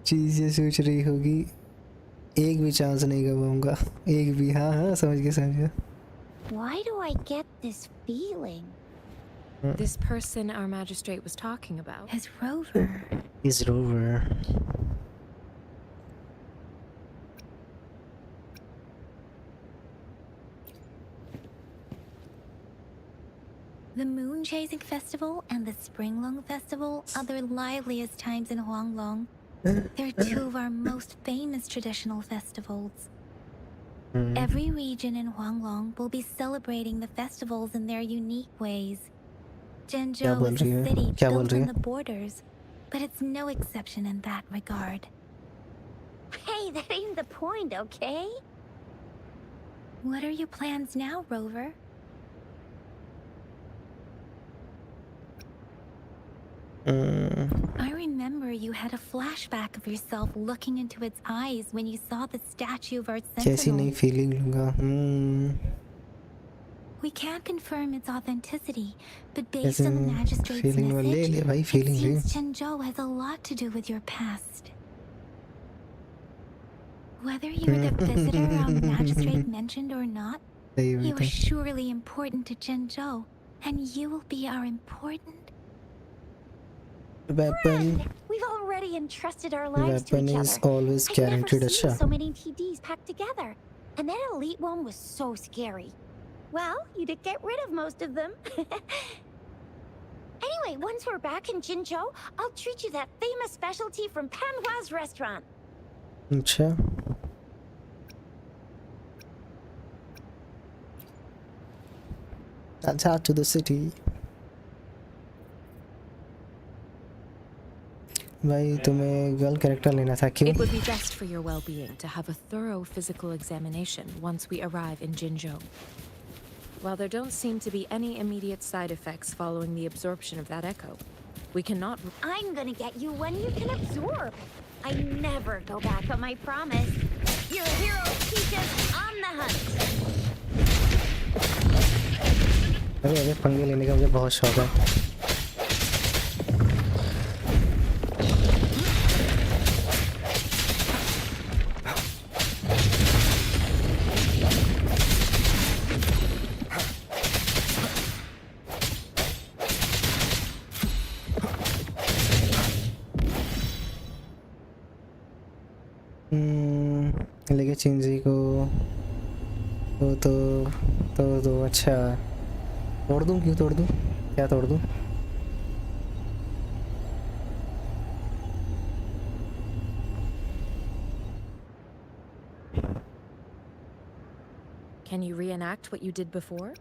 चीज़ ये सोच रही होगी एक भी चांस नहीं गवाऊंगा एक भी हाँ हाँ समझ गया Why do I get this feeling? This person our magistrate was talking about. Is Rover. Is Rover. The Moon Chasing Festival and the Springlong Festival are the liveliest times in Huanglong. They're two of our most famous traditional festivals. Every region in Huanglong will be celebrating the festivals in their unique ways. Jinzhou is a city built on the borders, but it's no exception in that regard. Hey, that ain't the point, okay? What are your plans now, Rover? I remember you had a flashback of yourself looking into its eyes when you saw the statue of our कैसी नई sentinel. feeling लूँगा We can't confirm its authenticity, but based on the magistrate's feeling ले message, ले भाई it feeling ले seems Jinzhou has a lot to do with your past. Whether you were the visitor our magistrate mentioned or not, सही you बात are है surely important to Jinzhou, and you will be our important. weapon Friend, we've already entrusted our lives to weapon each is other. always I've guaranteed never seen अच्छा so many TDs packed together. And that elite one was so scary. Well, you did get rid of most of them. Anyway, once we're back in Jinzhou, I'll treat you that famous specialty from Panhua's restaurant. अच्छा let's head to the city भाई तुम्हें girl character लेना था क्यों It would be best for your well-being to have a thorough physical examination once we arrive in Jinzhou. While there don't seem to be any immediate side effects following the absorption of that echo, we cannot... I'm gonna get you one you can absorb. I never go back on my promise. Your hero teaches on the hunt. अरे पंगे लेने का मुझे बहुत शौक है लेके चिंजी को तो अच्छा तोड़ दूं, क्यों तोड़ दूं, क्या तोड़ दूं? Can you reenact what you did before?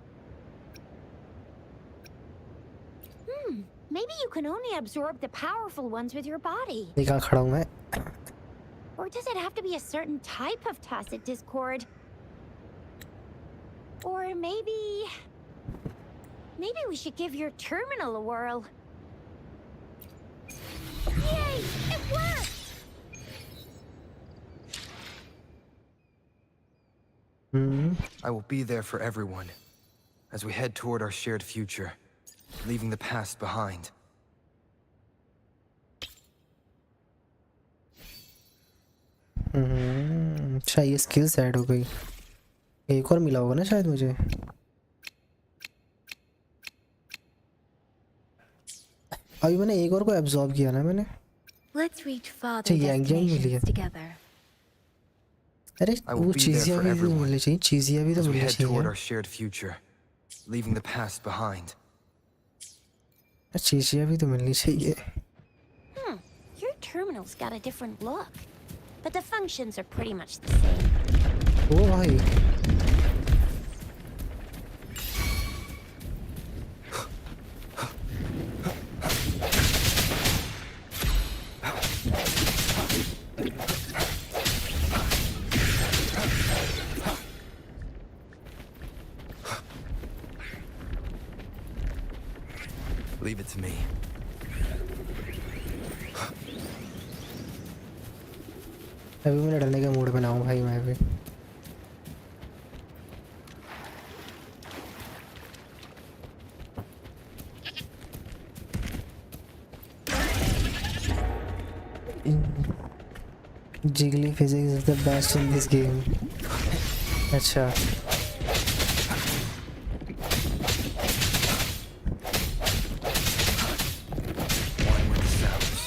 Maybe you can only absorb the powerful ones with your body. ये कहाँ खड़ा हूँ मैं? Or does it have to be a certain type of tacit discord? Or maybe we should give your terminal a whirl. Yay! It worked! I will be there for everyone as we head toward our shared future, leaving the past behind. अच्छा ये skills add हो गई, एक और मिला होगा ना शायद मुझे। अभी मैंने एक और को एब्जॉर्ब किया ना मैंने। Let's reach farther अच्छा ये एंगल मिली है। destinations together. अरे I will वो be there चीज़ियाँ for भी तो everyone मिलनी चाहिए, चीज़ियाँ भी तो as we मिलनी head toward चाहिए। our shared future, leaving the past behind. चीज़ियाँ भी तो मिलनी चाहिए। Your terminal's got a different look, but the functions are pretty much the same. ओ भाई Leave it to me. अभी मैं लड़ने के मूड में ना हूँ भाई मैं भी। Jiggly physics is the best in this game. अच्छा One with the sounds.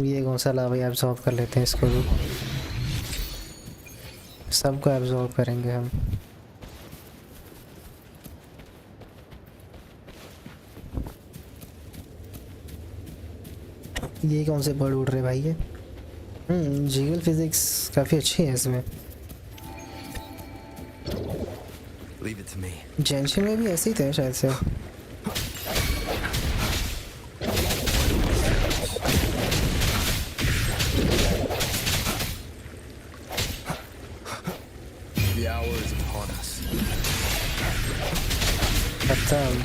ये कौन सा लावा एब्जॉर्ब कर लेते हैं इसको भी, सबको एब्जॉर्ब करेंगे हम। ये कौन से बर्ड उड़ रहे भाई ये? जिगल फिजिक्स काफ़ी अच्छी है इसमें। Leave it to me. जेंशिन में भी ऐसे ही थे शायद से। The hour is upon us. खत्म।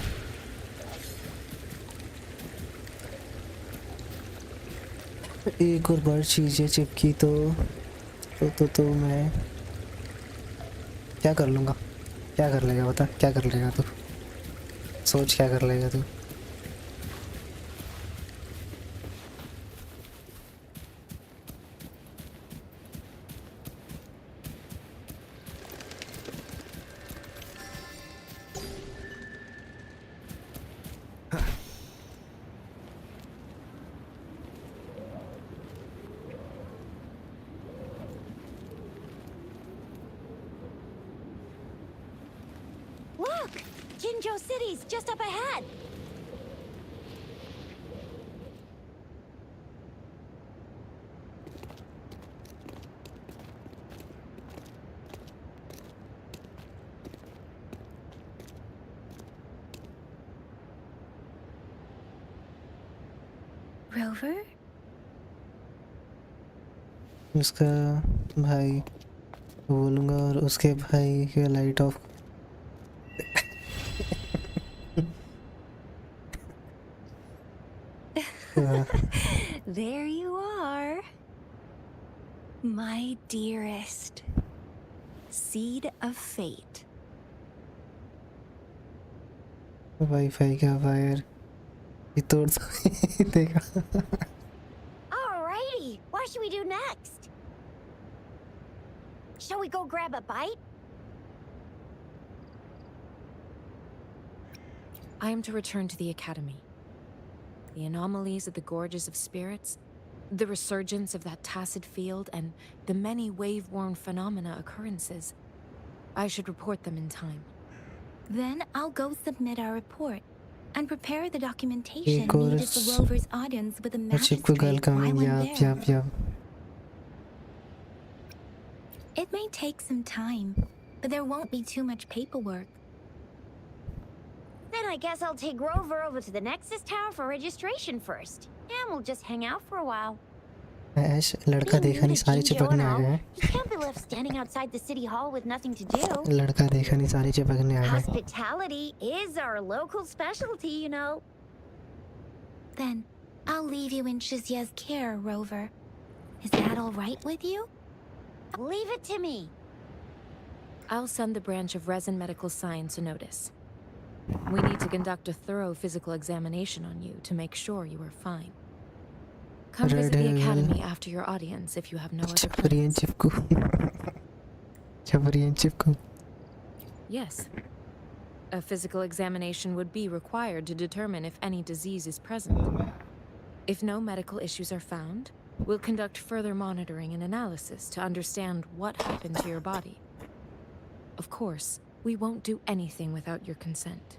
एक और बार चीज़ें चिपकी तो मैं क्या कर लूँगा? क्या कर लेगा बता, क्या कर लेगा तू? सोच क्या कर लेगा तू? Look! Jinzhou City's just up ahead! Rover? उसका भाई बोलूँगा और उसके भाई के light of. There you are. My dearest. Seed of fate. Wifi का वायर ये तोड़ देखा। Alrighty, what should we do next? Shall we go grab a bite? I am to return to the academy. The anomalies of the gorges of spirits, The resurgence of that tacit field and the many wave-worn phenomena occurrences. I should report them in time. Then I'll go submit our report and prepare the documentation एक और needed for Rover's audience with the chief को girl magistrate coming. while I'm Yup, there. yup, yup. It may take some time, but there won't be too much paperwork. Then I guess I'll take Rover over to the Nexus Tower for registration first. And we'll just hang out for a while. ऐश लड़का Being देखा new नहीं to सारे Jinjo चिपकने and uh all, गए हैं. he can't be left standing outside the city hall with nothing to do. लड़का देखा नहीं सारे चिपकने आ गए. Hospitality is our local specialty, you know. Then I'll leave you in Shizia's care, Rover. Is that all right with you? Leave it to me. I'll send the branch of Resin Medical Science a notice. We need to conduct a thorough physical examination on you to make sure you are fine. Come visit the Red academy after your audience if you have no other छपरियन plans. Chipko. छपरियन Chipko. Yes. A physical examination would be required to determine if any disease is present. If no medical issues are found, we'll conduct further monitoring and analysis to understand what happened to your body. Of course, we won't do anything without your consent.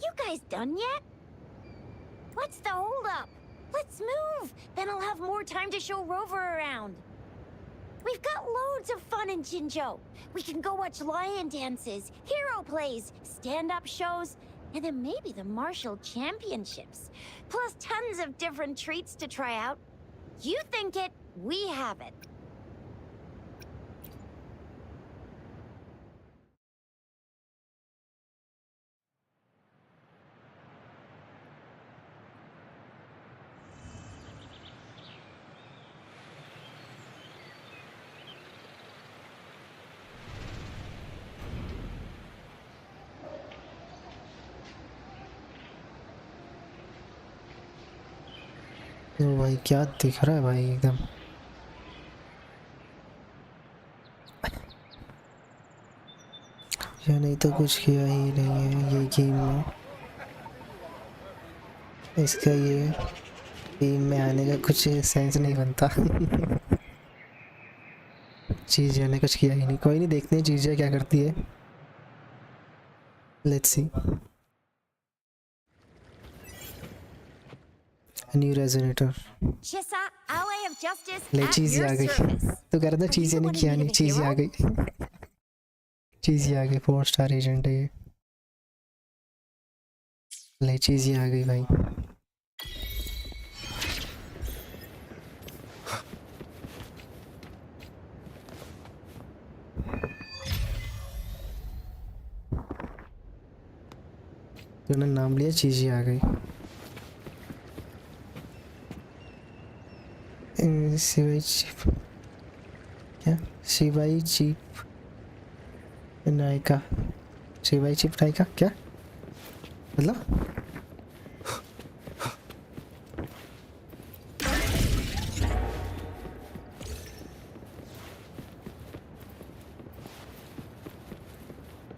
You guys done yet? What's the holdup? Let's move. Then I'll have more time to show Rover around. We've got loads of fun in Jinjo. We can go watch lion dances, hero plays, stand-up shows, and then maybe the martial championships. Plus tons of different treats to try out. You think it, we have it. ओ भाई क्या दिख रहा है भाई एकदम. या नहीं तो कुछ किया ही नहीं है ये गेम में. इसका ये गेम में आने का कुछ सेंस नहीं बनता. चीज़ ने कुछ किया ही नहीं. कोई नहीं, देखते हैं चीज़ें क्या करती है. Let's see. New resonator. Chisa, Ally of Justice, ले at चीज़ your आ गई. service. तो कर दो चीज़ें नहीं किया नहीं. चीज़ आ गई. चीज़ आ गई. 4 स्टार एजेंट है ये. ले चीज़ आ गई भाई. तूने नाम लिया, चीज़ आ गई. शिवाई चिप. क्या शिवाई चिप नायिका. शिवाई चिप नायिका क्या मतलब?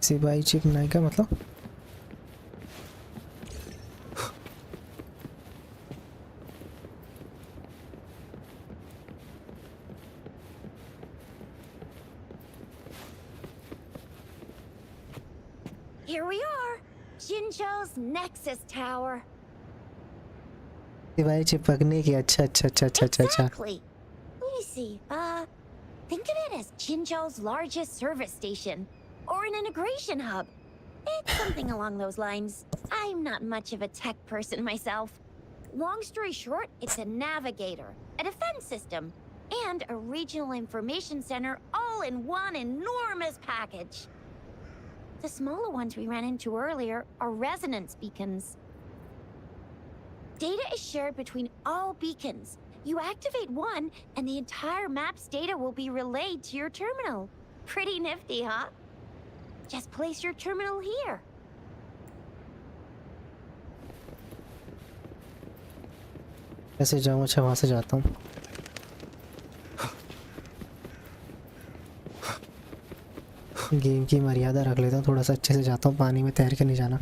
शिवाई चिप नायिका मतलब Here we are, Jinjo's Nexus Tower. Shivai चिपकने की. अच्छा अच्छा अच्छा अच्छा अच्छा अच्छा. Exactly. Let me see. Think of it as Jinjo's largest service station, or an integration hub. It's something along those lines. I'm not much of a tech person myself. Long story short, it's a navigator, a defense system, and a regional information center all in one enormous package. The smaller ones we ran into earlier are resonance beacons. Data is shared between all beacons. You activate one, and the entire map's data will be relayed to your terminal. Pretty nifty, huh? Just place your terminal here. कैसे जाऊँ? अच्छा वहाँ से जाता हूँ. Game की मर्यादा रख लेता हूँ. थोड़ा सा अच्छे से जाता हूँ. पानी में तैर के नहीं जाना.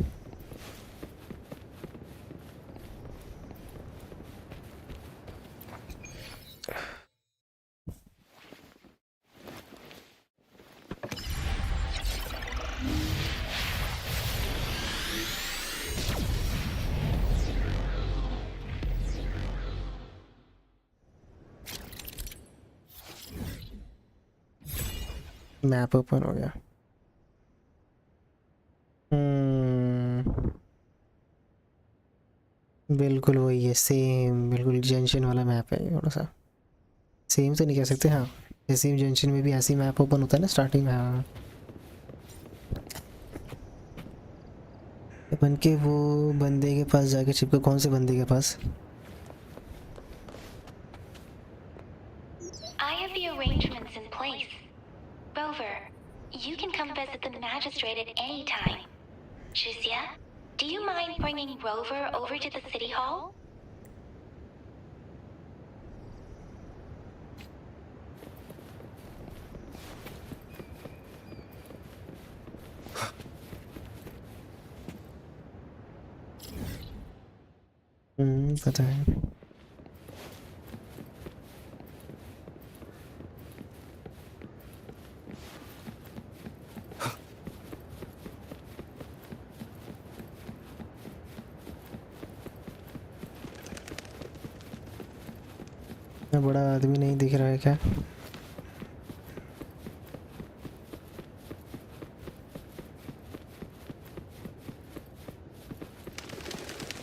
मैप ओपन हो गया। बिल्कुल वही है, सेम बिल्कुल जंक्शन वाला मैप है। थोड़ा सा सेम तो नहीं कह सकते, हाँ जैसे जंक्शन में भी ऐसी मैप ओपन होता है ना स्टार्टिंग में। हाँ बन के वो बंदे के पास जाके चिपको। कौन से बंदे के पास? I have the arrangements in place. Rover, you can come visit the magistrate at any time. Shizia, do you mind bringing Rover over to the city hall? पता है। इतना बड़ा आदमी नहीं दिख रहा है क्या?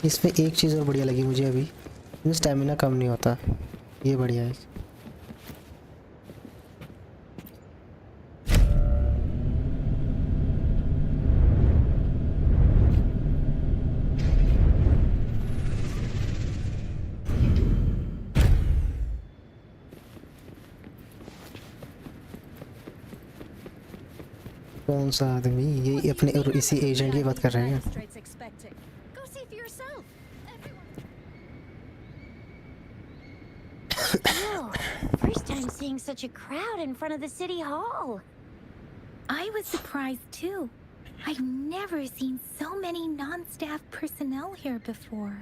इसमें एक चीज़ और बढ़िया लगी मुझे अभी, इसमें स्टैमिना कम नहीं होता, ये बढ़िया है। कौन सा आदमी? ये अपने और इसी एजेंट की बात कर रहे हैं क्या? Go see for yourself. Oh, first time seeing such a crowd in front of the city hall. I was surprised too. I've never seen so many non-staff personnel here before.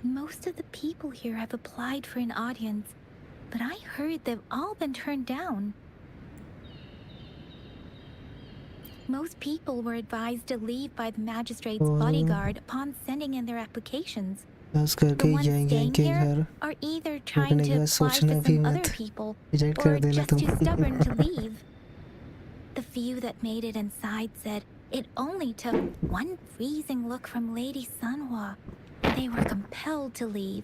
Most of the people here have applied for an audience, but I heard they've all been turned down. Most people were advised to leave by the magistrate's bodyguard upon sending in their applications. The ones staying here are either trying to apply for some other people or just too stubborn to leave. The few that made it inside said it only took one freezing look from Lady Sunhua. They were compelled to leave.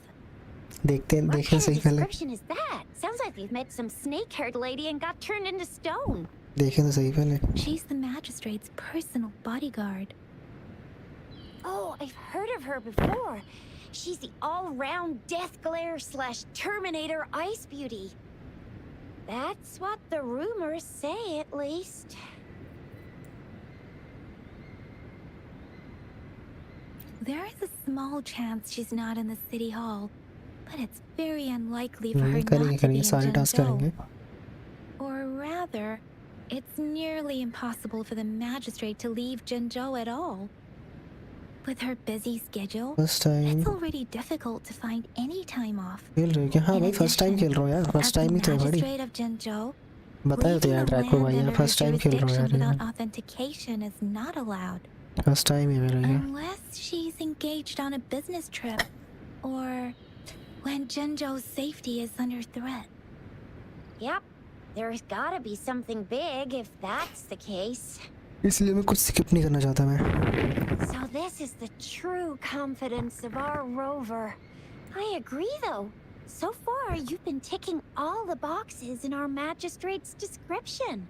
What kind of description is that? Sounds like we've met some snake-haired lady and got turned into stone. देखें तो सही पहले। She's the magistrate's personal bodyguard. Oh, I've heard of her before. She's the all-round Death Glare / Terminator Ice Beauty. That's what the rumors say, at least. There is a small chance she's not in the city hall, but it's very unlikely for her not to be in Zhengzhou. Or rather, it's nearly impossible for the magistrate to leave Zhengzhou at all. With her busy schedule, it's already difficult to find any time off. खेल रहे हो क्या? हाँ भाई first time खेल रहा हूँ यार, फर्स्ट टाइम ही तो है बड़ी। बताया तो यार ड्रैको भाई, यार फर्स्ट टाइम खेल रहा हूँ यार। Without authentication is not allowed. First time ही मेरा ये। Unless she's engaged on a business trip, or when Zhengzhou's safety is under threat. Yep, there's gotta be something big if that's the case. इसलिए मैं कुछ skip नहीं करना चाहता मैं। So this is the true confidence of our rover. I agree though. So far you've been ticking all the boxes in our magistrate's description.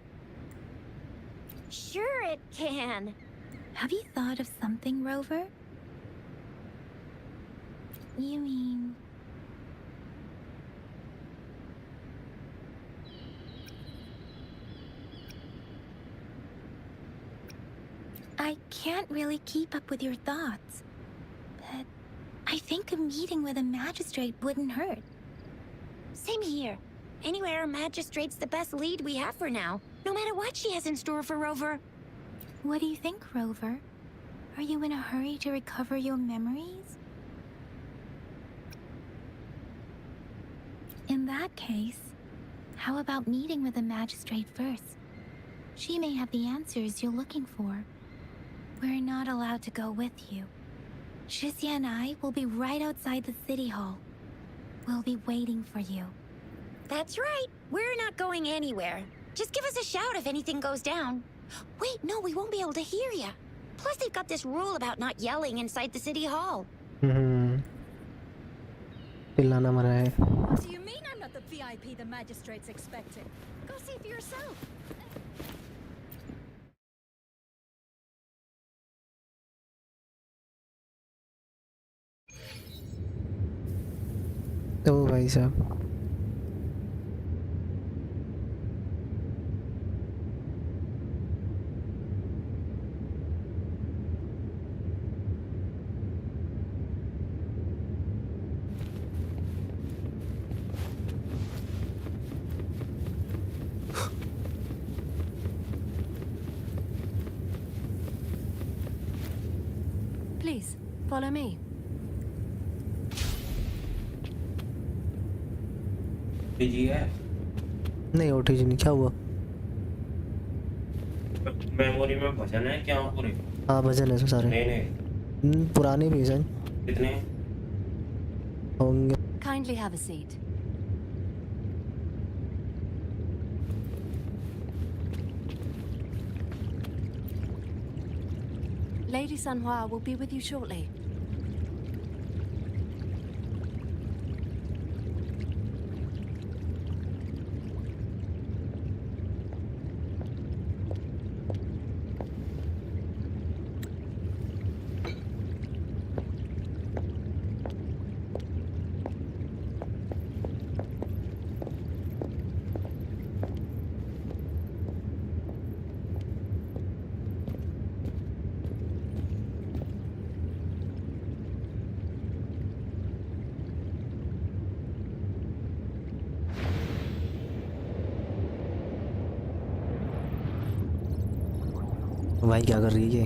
Sure it can. Have you thought of something, Rover? You mean... I can't really keep up with your thoughts, but I think a meeting with a magistrate wouldn't hurt. Same here. Anywhere a magistrate's the best lead we have for now, no matter what she has in store for Rover. What do you think, Rover? Are you in a hurry to recover your memories? In that case, how about meeting with the magistrate first? She may have the answers you're looking for. We're not allowed to go with you. Shizia and I will be right outside the city hall. We'll be waiting for you. That's right. We're not going anywhere. Just give us a shout if anything goes down. Wait, no, we won't be able to hear ya. Plus, they've got this rule about not yelling inside the city hall. चिल्लाना मना है. What do you mean I'm not the VIP the magistrate's expecting? Go see for yourself. तो भाई साहब Please, follow me. जी है नहीं उठी जी नहीं. क्या हुआ? मेमोरी में भजन है क्या पूरे? हाँ भजन है तो सारे. नहीं पुराने भजन कितने होंगे. Kindly have a seat. Lady Sanhua will be with you shortly. भाई क्या कर रही है?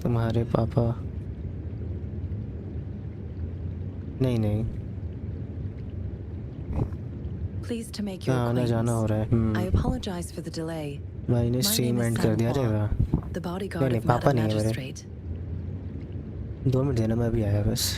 तुम्हारे पापा नहीं Pleased to make your आना जाना हो रहा acquaintance. I है. apologize for the delay. भाई ने My stream name is and कर दिया. अरे Sanhua, वाह. the bodyguard नहीं, of पापा Madam नहीं है मेरे. Magistrate. 2 मिनट देना, मैं भी आया बस.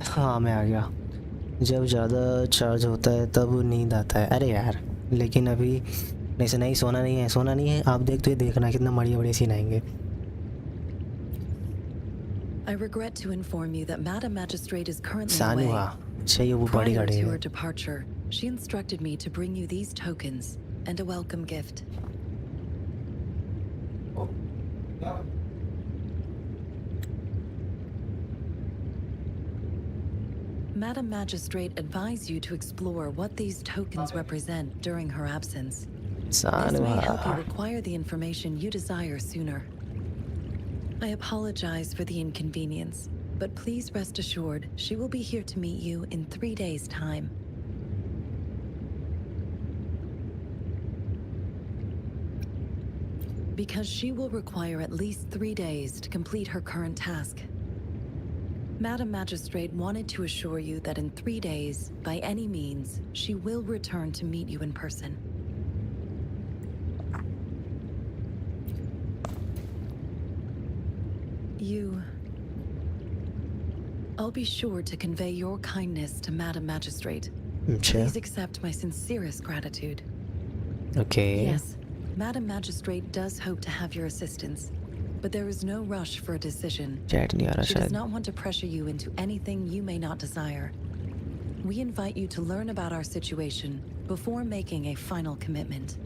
हाँ मैं आ गया। जब ज़्यादा चार्ज होता है तब नींद आता है। अरे यार लेकिन अभी नहीं से नहीं, सोना नहीं है, सोना नहीं है। आप देख तो ये देखना कितना बढ़िया बढ़िया सीन आएंगे। I regret to inform you that Madam Magistrate is currently सानू away. हाँ अच्छा ये वो बॉडी Prior गार्ड to है। her departure, she instructed me to bring you these tokens and a welcome gift. Madam Magistrate advised you to explore what these tokens represent during her absence. This सानू may help you हाँ acquire the information you desire sooner. I apologize for the inconvenience, but please rest assured she will be here to meet you in 3 days' time. Because she will require at least 3 days to complete her current task. Madam Magistrate wanted to assure you that in 3 days, by any means, she will return to meet you in person. I'll be sure to convey your kindness to Madam Magistrate. अच्छा Please accept my sincerest gratitude. Okay Yes, Madam Magistrate does hope to have your assistance, but there is no rush for a decision. Chat नहीं आ रहा She does शायद। not want to pressure you into anything you may not desire. We invite you to learn about our situation before making a final commitment.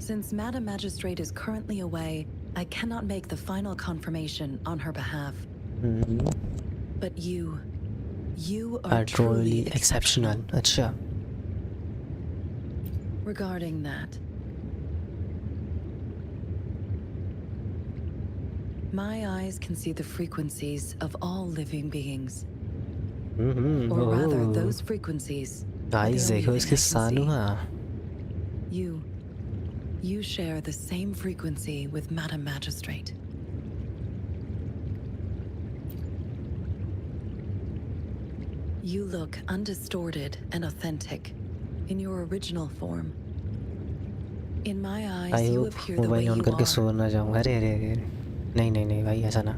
Since Madam Magistrate is currently away, I cannot make the final confirmation on her behalf. But you are truly exceptional. अच्छा Regarding that, my eyes can see the frequencies of all living beings. Or rather, oh those frequencies are the guys only देखो thing इसकी I can सानू see. हाँ You share the same frequency with Madam Magistrate. You look undistorted and authentic in your original form. In my eyes, I you hope appear the way mobile on you करके are. सो ना जाऊँ। अरे अरे अरे नहीं नहीं नहीं भाई ऐसा ना।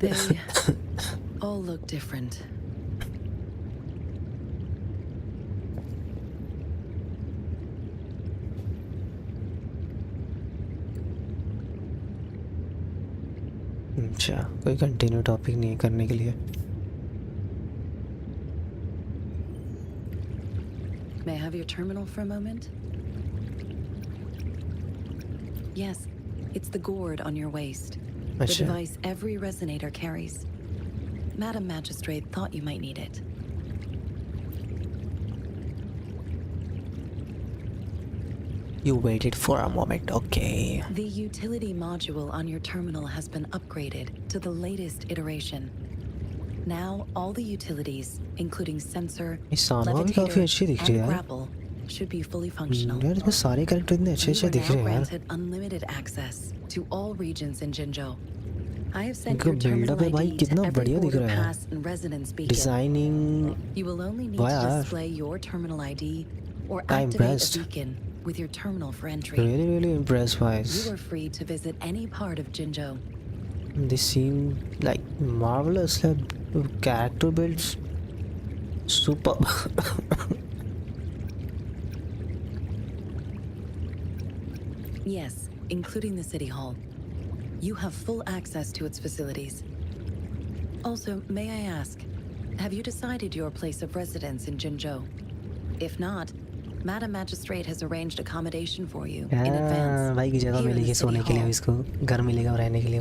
They all look different. अच्छा कोई कंटिन्यू टॉपिक नहीं है करने के लिए। May I have your terminal for a moment? Yes, it's the gourd on your waist. The अच्छा device every resonator carries. Madam Magistrate thought you might need it. You waited for a moment, okay. The utility module on your terminal has been upgraded to the latest iteration. Now, all the utilities, including sensor, ये सानवा भी काफी अच्छी दिख levitator, रही and है यार। grapple, should be fully functional. यार इसमें सारे कैरेक्टर इतने अच्छे You अच्छे are दिख now रहे हैं यार। granted unlimited access to all regions in Jinzhou. I have sent इनका your terminal build-up है भाई, ID कितना to every बढ़िया दिख border रहा है। pass and residence beacon. Designing You will only need वाह to यार। display your terminal ID or I'm activate impressed. a beacon with your terminal for entry. really impressed guys. You are free to visit any part of Jinzhou. They seem like marvelous, like character builds super. Yes, including the city hall. You have full access to its facilities. Also, may I ask, have you decided your place of residence in Jinzhou? If not, Madam Magistrate has arranged accommodation for you in advance. भाई की जगह here in मिलेगी the city सोने के लिए hall. इसको, घर मिलेगा रहने के लिए।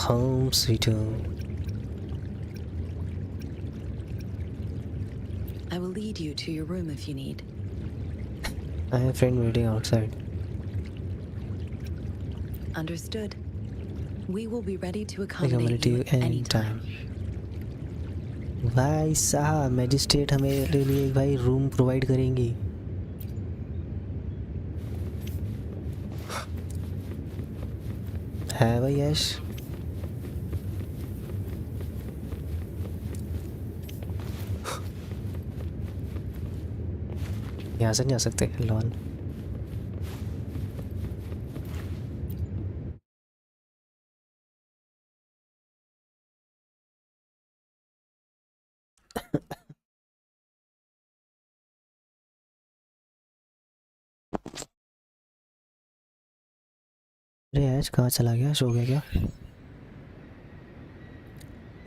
Home sweet home. I will lead you to your room if you need. I have a friend waiting outside. Understood. We will be ready to Accommodate accommodate you you anytime. भाई साहब magistrate हमारे लिए भाई room provide करेंगी। है भाई यश। यहाँ से नहीं आ सकते लॉल। अरे ऐश कहाँ चला गया? सो गया क्या?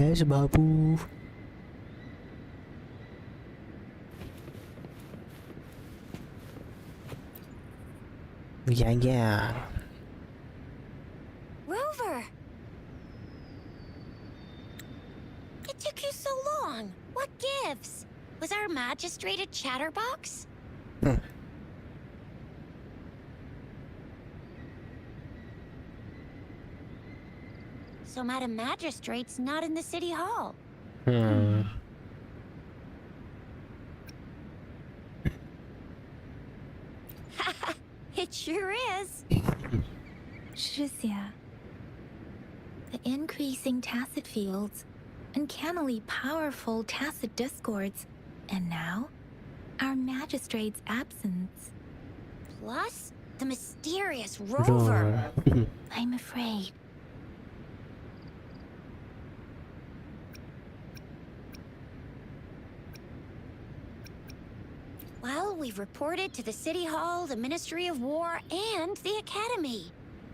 ऐश बाबू। Yeah. Rover! It took you so long. What gives? Was our magistrate a chatterbox? So Madam Magistrate's not in the city hall. It sure is. Shizia. The increasing tacit fields, uncannily powerful tacit discords, and now, our magistrate's absence. Plus, the mysterious Rover. I'm afraid. Well, we've reported to the City Hall, the Ministry of War, and the Academy.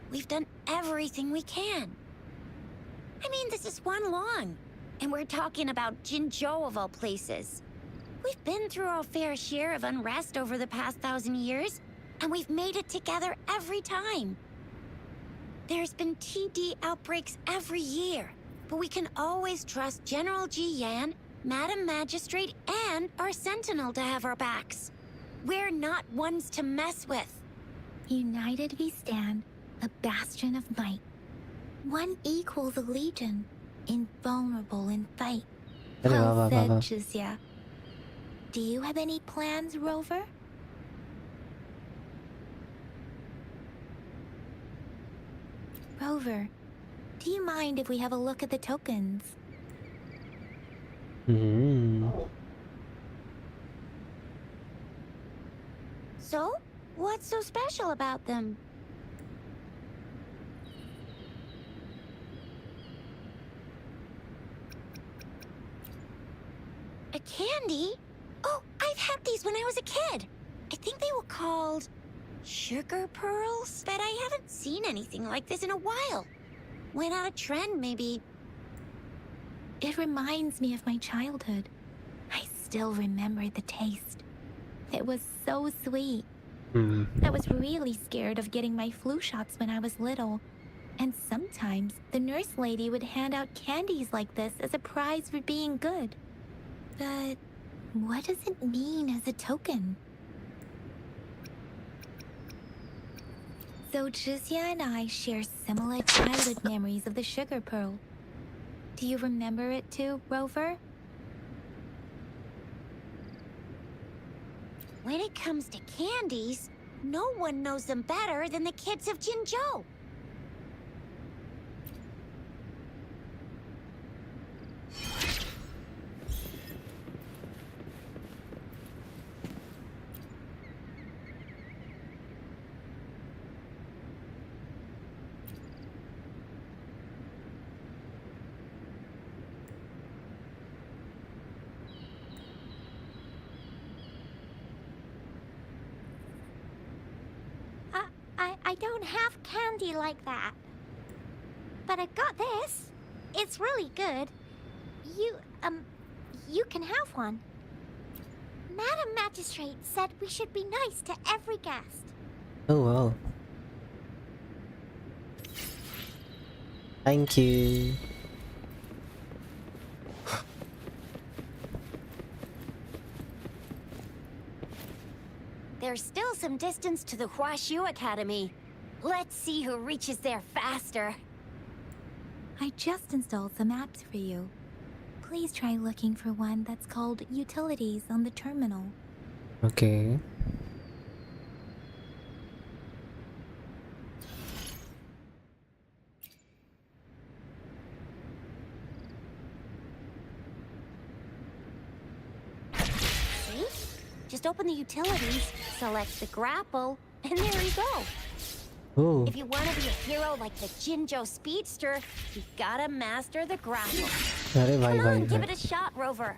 We've done everything we can. I mean, this is one long. And we're talking about Jinzhou of all places. We've been through our fair share of unrest over the past 1,000 years, and we've made it together every time. There's been TD outbreaks every year, but we can always trust General Ji Yan, Madam Magistrate, and our Sentinel to have our backs. We're not ones to mess with. United we stand, a bastion of might. One equals a legion, invulnerable in fight. Well said, Jizya. Do you have any plans, Rover? Rover, do you mind if we have a look at the tokens? So, what's so special about them? A candy? Oh, I've had these when I was a kid. I think they were called sugar pearls, but I haven't seen anything like this in a while. Went out of trend, maybe. It reminds me of my childhood. I still remember the taste. It was so sweet. I was really scared of getting my flu shots when I was little. And sometimes the nurse lady would hand out candies like this as a prize for being good. But what does it mean as a token? So Jizya and I share similar childhood memories of the sugar pearl. Do you remember it too, Rover? When it comes to candies, no one knows them better than the kids of Jinzhou. I don't have candy like that. But I've got this. It's really good. You can have one. Madam Magistrate said we should be nice to every guest. Oh wow. Thank you. There's still some distance to the Huaxiu Academy. Let's see who reaches there faster. I just installed some apps for you. Please try looking for one that's called Utilities on the terminal. Okay. See? Just open the utilities, select the grapple, and there you go. Oh. If you want to be a hero like the Jinjo Speedster, you gotta master the grapple. अरे भाई Come भाई on, give भाई. it a shot, Rover.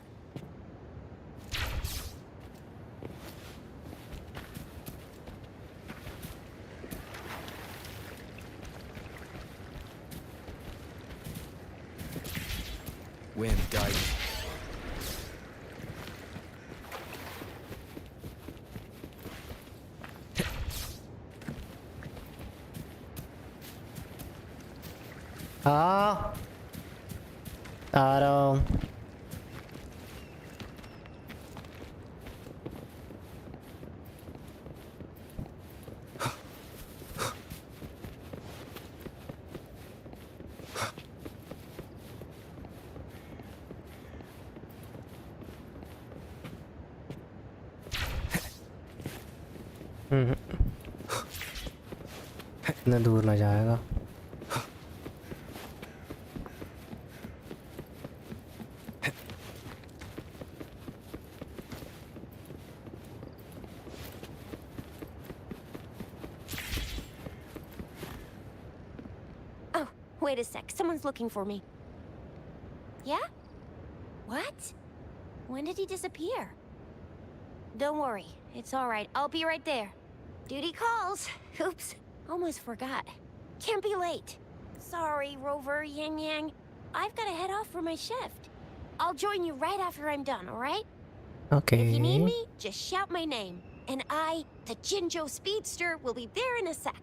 Wind died. हाँ आ रहा हूँ. इतना दूर ना जाएगा. Oh, wait a sec. Someone's looking for me. Yeah? What? When did he disappear? Don't worry. It's all right. I'll be right there. Duty calls. Oops. Almost forgot. Can't be late. Sorry, Rover, Yang Yang. I've got to head off for my shift. I'll join you right after I'm done, all right? Okay. If you need me, just shout my name. And I, the Jinjo Speedster, will be there in a sec.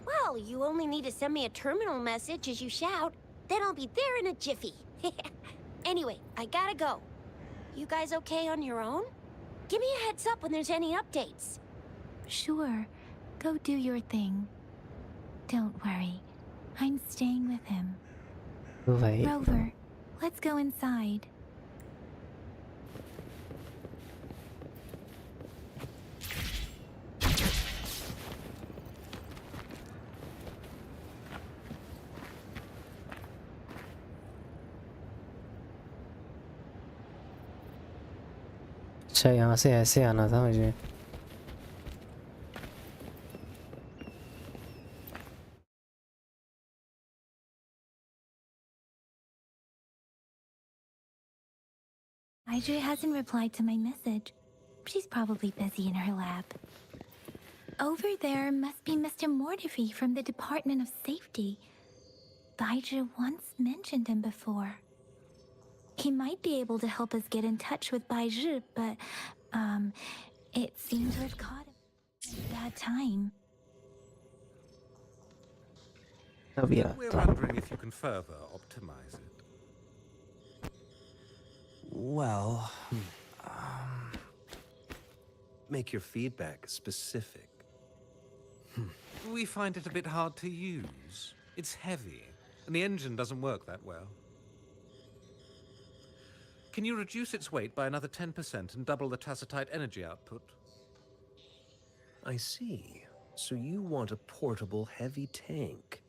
Well, you only need to send me a terminal message as you shout. Then I'll be there in a jiffy. Anyway, I gotta go. You guys okay on your own? Give me a heads up when there's any updates. Sure. Go do your thing. Don't worry. I'm staying with him. भाई. Rover, let's go inside. अच्छा यहाँ से ऐसे आना था मुझे. Audrey hasn't replied to my message. She's probably busy in her lab. Over there must be Mr. Mortefi from the Department of Safety. Baiju once mentioned him before. He might be able to help us get in touch with Baiju, but, it seems we've caught him at a bad time. We're wondering if you can further optimize it. Well, make your feedback specific. We find it a bit hard to use. It's heavy, and the engine doesn't work that well. Can you reduce its weight by another 10% and double the tacitite energy output? I see. So you want a portable heavy tank.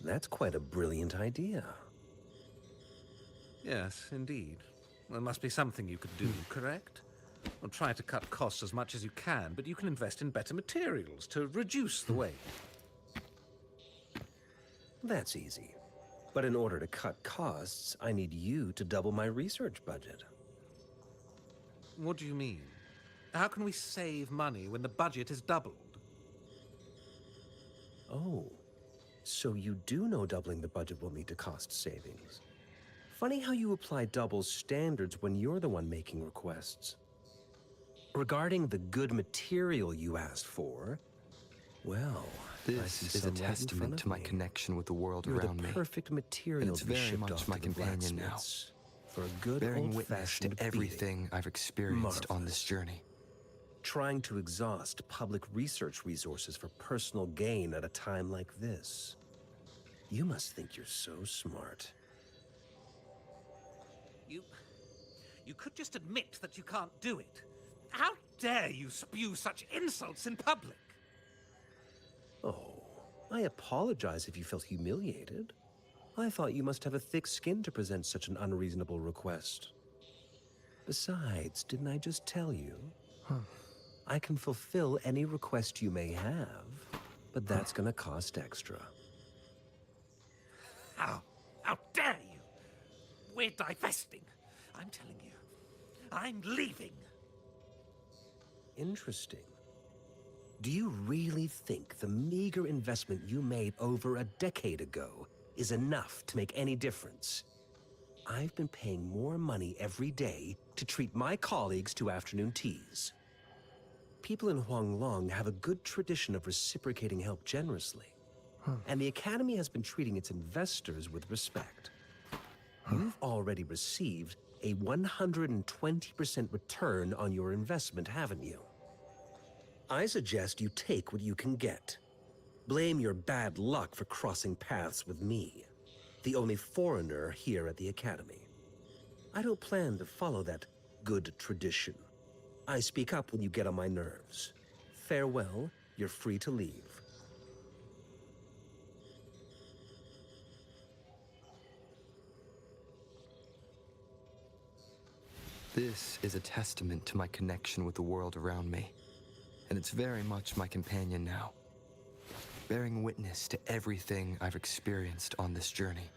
That's quite a brilliant idea. Yes, indeed. There must be something you could do, correct? Well, try to cut costs as much as you can, but you can invest in better materials to reduce the weight. That's easy. But in order to cut costs, I need you to double my research budget. What do you mean? How can we save money when the budget is doubled? Oh, so you do know doubling the budget will lead to cost savings. Funny how you apply double standards when you're the one making requests. Regarding the good material you asked for, well, This is a testament to my connection with the world around me. You're the perfect material It's to be very shipped much off my to the companion now. blacksmiths for a good Bearing witness old-fashioned to everything I've experienced on this journey. Trying to exhaust public research resources for personal gain at a time like this. You must think you're so smart. You could just admit that you can't do it. How dare you spew such insults in public? Oh, I apologize if you felt humiliated. I thought you must have a thick skin to present such an unreasonable request. Besides, didn't I just tell you? I can fulfill any request you may have, but that's gonna cost extra. How dare you! We're divesting. I'm telling you, I'm leaving. Interesting. Do you really think the meager investment you made over a decade ago is enough to make any difference? I've been paying more money every day to treat my colleagues to afternoon teas. People in Huanglong have a good tradition of reciprocating help generously. And the Academy has been treating its investors with respect. You've already received a 120% return on your investment, haven't you? I suggest you take what you can get. Blame your bad luck for crossing paths with me, the only foreigner here at the Academy. I don't plan to follow that good tradition. I speak up when you get on my nerves. Farewell, you're free to leave. This is a testament to my connection with the world around me, and it's very much my companion now, bearing witness to everything I've experienced on this journey.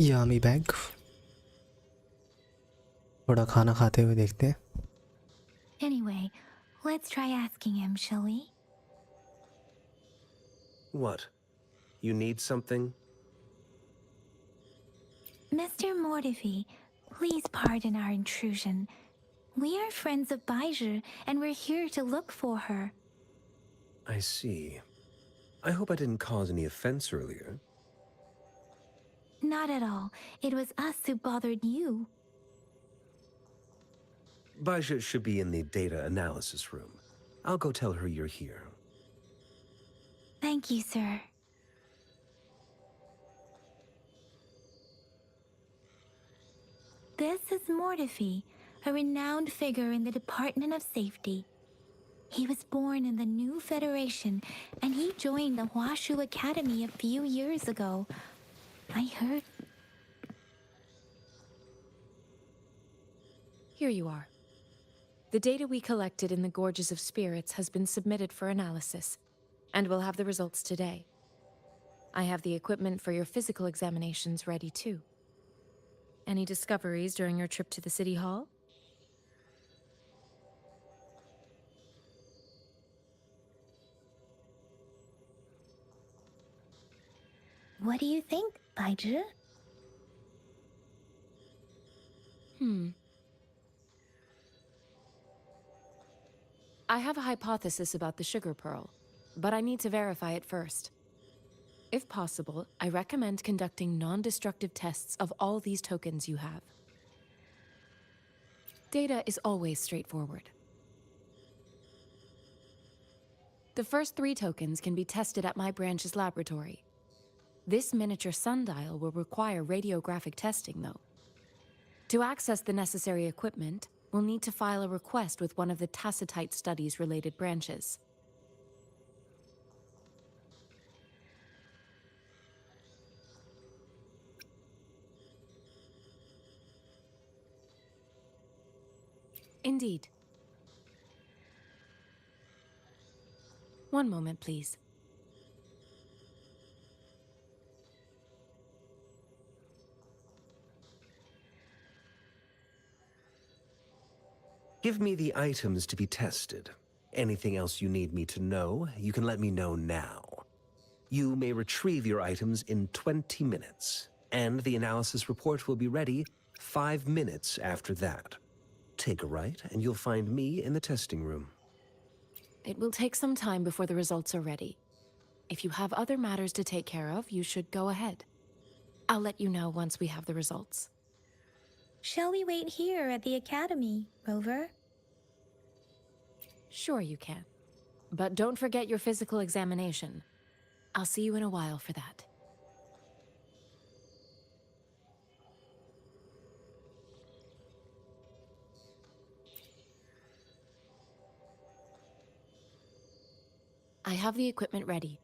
यामी bag थोड़ा खाना खाते हुए देखते हैं. Anyway, let's try asking him, shall we? What? You need something? Mr. Mortivy, please pardon our intrusion. We are friends of Baiju, and we're here to look for her. I see. I hope I didn't cause any offense earlier. Not at all. It was us who bothered you. Baja should be in the data analysis room. I'll go tell her you're here. Thank you, sir. This is Mortify, a renowned figure in the Department of Safety. He was born in the new Federation, and he joined the Huashu Academy a few years ago. I heard... Here you are. The data we collected in the Gorges of Spirits has been submitted for analysis, and we'll have the results today. I have the equipment for your physical examinations ready too. Any discoveries during your trip to the City Hall? What do you think, Baizhi? I have a hypothesis about the sugar pearl, but I need to verify it first. If possible, I recommend conducting non-destructive tests of all these tokens you have. Data is always straightforward. The first 3 tokens can be tested at my branch's laboratory. This miniature sundial will require radiographic testing, though. To access the necessary equipment, we'll need to file a request with one of the Tacitite Studies-related branches. Indeed. One moment, please. Give me the items to be tested. Anything else you need me to know, you can let me know now. You may retrieve your items in 20 minutes, and the analysis report will be ready 5 minutes after that. Take a right, and you'll find me in the testing room. It will take some time before the results are ready. If you have other matters to take care of, you should go ahead. I'll let you know once we have the results. Shall we wait here at the Academy, Rover? Sure you can. But don't forget your physical examination. I'll see you in a while for that. I have the equipment ready.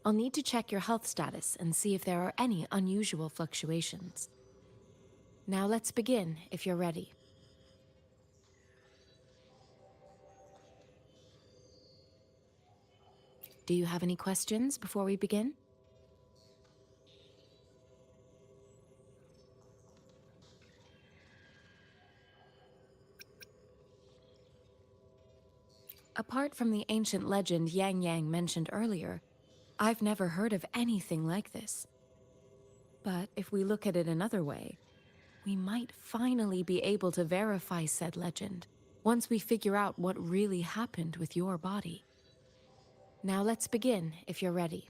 I'll need to check your health status and see if there are any unusual fluctuations. Now let's begin, if you're ready. Do you have any questions before we begin? Apart from the ancient legend Yang Yang mentioned earlier, I've never heard of anything like this. But if we look at it another way, we might finally be able to verify said legend once we figure out what really happened with your body. Now let's begin, if you're ready.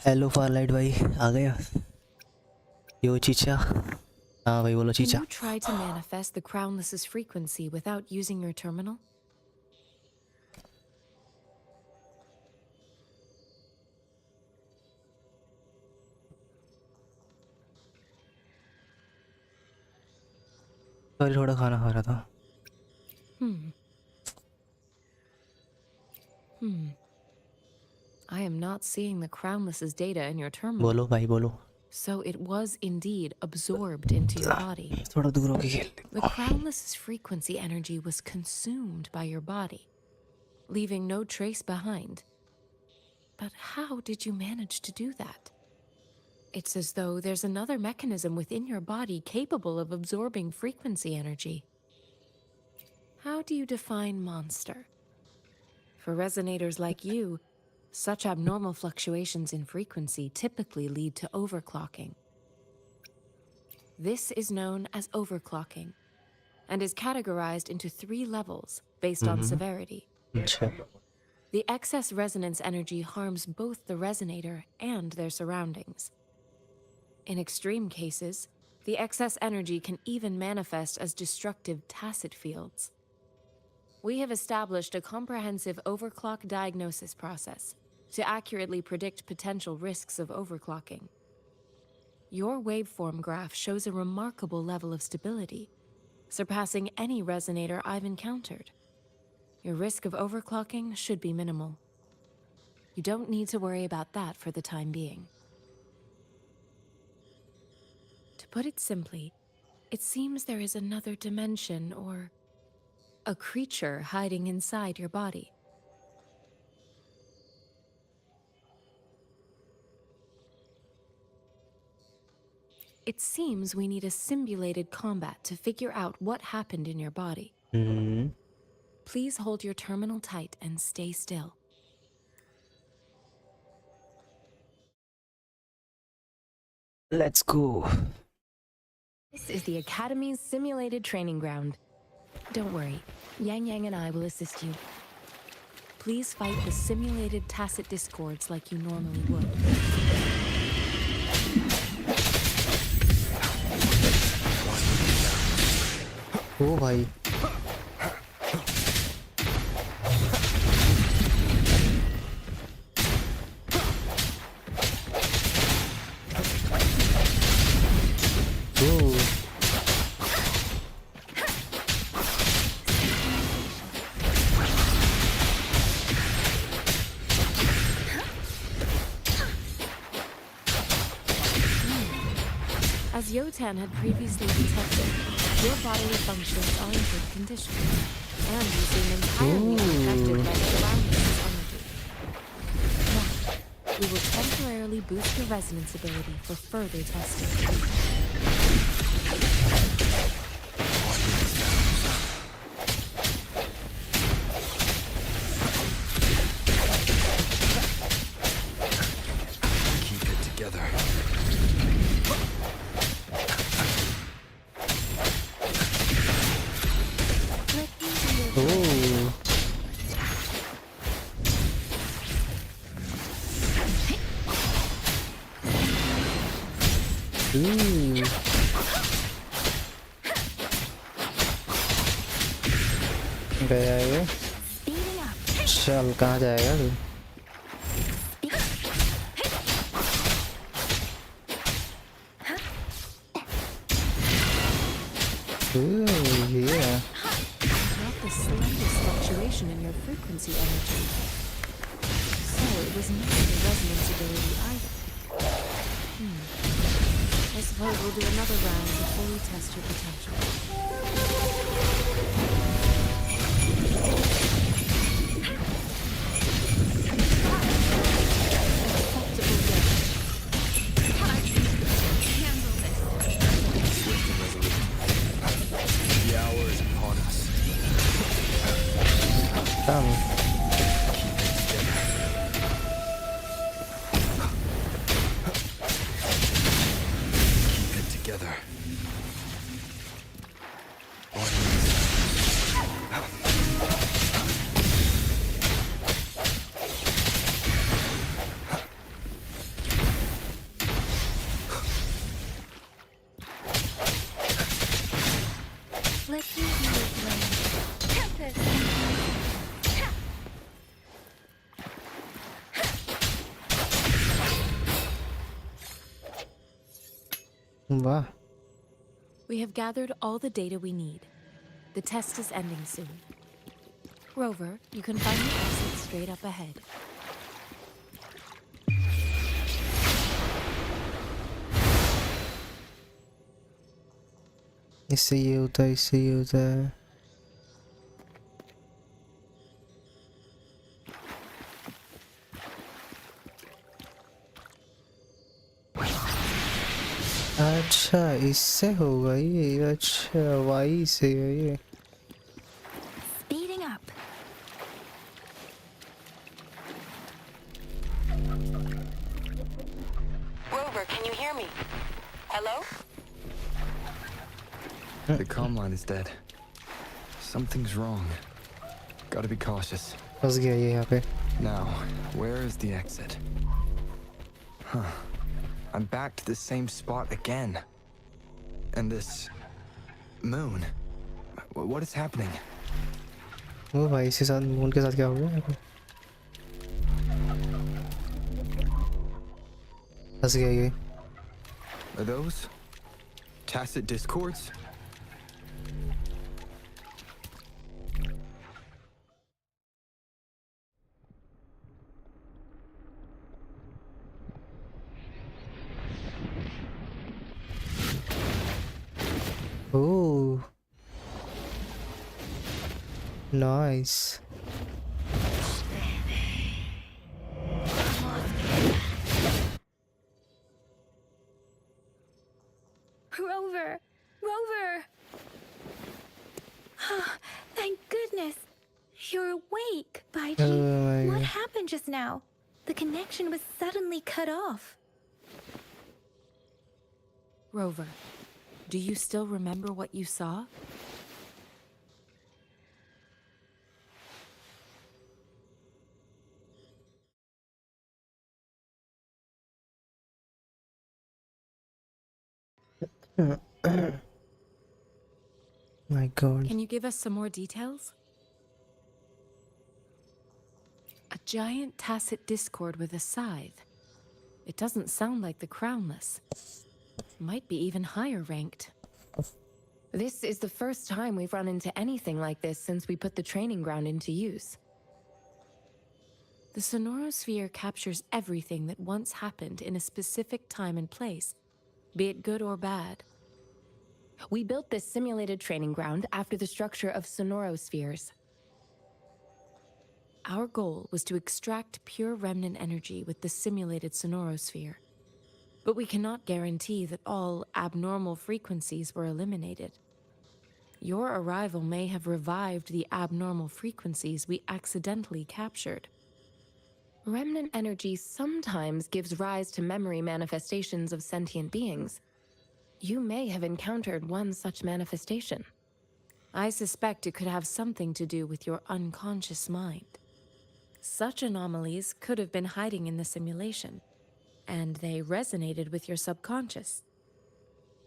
Hello Farlight भाई आ गया यो चीचा हाँ भाई बोलो Can चीचा you try to manifest the Crownless's frequency without using your terminal? Sorry थोड़ा खाना खा रहा था I am not seeing the Crownless's data in your terminal. बोलो भाई बोलो So it was indeed absorbed into your body. थोड़ा दूर होके खेल The Crownless's frequency energy was consumed by your body, leaving no trace behind. But how did you manage to do that? It's as though there's another mechanism within your body capable of absorbing frequency energy. How do you define monster? For resonators like you, such abnormal fluctuations in frequency typically lead to overclocking. This is known as overclocking and is categorized into 3 levels based on severity. The excess resonance energy harms both the resonator and their surroundings. In extreme cases, the excess energy can even manifest as destructive tacit fields. We have established a comprehensive overclock diagnosis process to accurately predict potential risks of overclocking. Your waveform graph shows a remarkable level of stability, surpassing any resonator I've encountered. Your risk of overclocking should be minimal. You don't need to worry about that for the time being. To put it simply, it seems there is another dimension or a creature hiding inside your body. It seems we need a simulated combat to figure out what happened in your body. Please hold your terminal tight and stay still. Let's go. This is the Academy's simulated training ground. Don't worry, Yang Yang and I will assist you. Please fight the simulated tacit discords like you normally would. ओ भाई As Yotan had previously detected, your bodily functions are in good condition, and you seem entirely unaffected by the surroundings energy. Now, we will temporarily boost your resonance ability for further testing. गया ये चल कहाँ जाएगा तू yeah. Not the slightest fluctuation in your frequency energy. So it was not the resonance ability either. I suppose we'll do another round to fully test your potential. Let's use you as well. Tempest! वाह. We have gathered all the data we need. The test is ending soon. Rover, you can find the exit straight up ahead. इससे ये होता है, इससे ये होता है. अच्छा इससे होगा ये. अच्छा वाई से है ये. Speeding up. Rover, can you hear me? Hello? The comm line is dead. Something's wrong. Gotta be cautious. फंस गया ये यहाँ पे. Now, where is the exit? Huh. I'm back to the same spot again. And this moon. What is happening? वो भाई इसके साथ, moon के साथ क्या हो गया? फंस गया ये. Are those tacit discords? Oh, nice. Rover! Rover! Thank goodness! You're awake, Baiji. Oh my What God. happened just now? The connection was suddenly cut off. Rover, do you still remember what you saw? My God. Can you give us some more details? A giant tacit discord with a scythe. It doesn't sound like the crownless. Might be even higher ranked. This is the first time we've run into anything like this since we put the training ground into use. The sonorosphere captures everything that once happened in a specific time and place, be it good or bad. We built this simulated training ground after the structure of sonorospheres. Our goal was to extract pure remnant energy with the simulated sonorosphere. But we cannot guarantee that all abnormal frequencies were eliminated. Your arrival may have revived the abnormal frequencies we accidentally captured. Remnant energy sometimes gives rise to memory manifestations of sentient beings. You may have encountered one such manifestation. I suspect it could have something to do with your unconscious mind. Such anomalies could have been hiding in the simulation, and they resonated with your subconscious.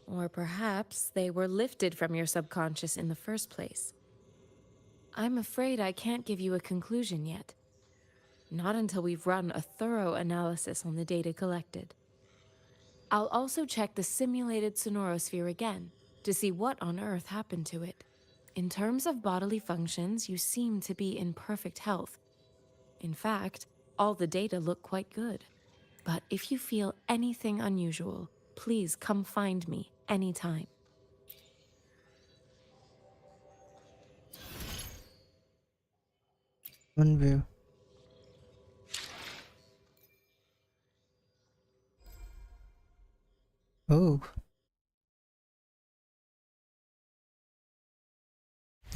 Or perhaps they were lifted from your subconscious in the first place. I'm afraid I can't give you a conclusion yet. Not until we've run a thorough analysis on the data collected. I'll also check the simulated sonorosphere again to see what on earth happened to it. In terms of bodily functions, you seem to be in perfect health. In fact, all the data look quite good. But if you feel anything unusual, please come find me anytime. One view. Oh.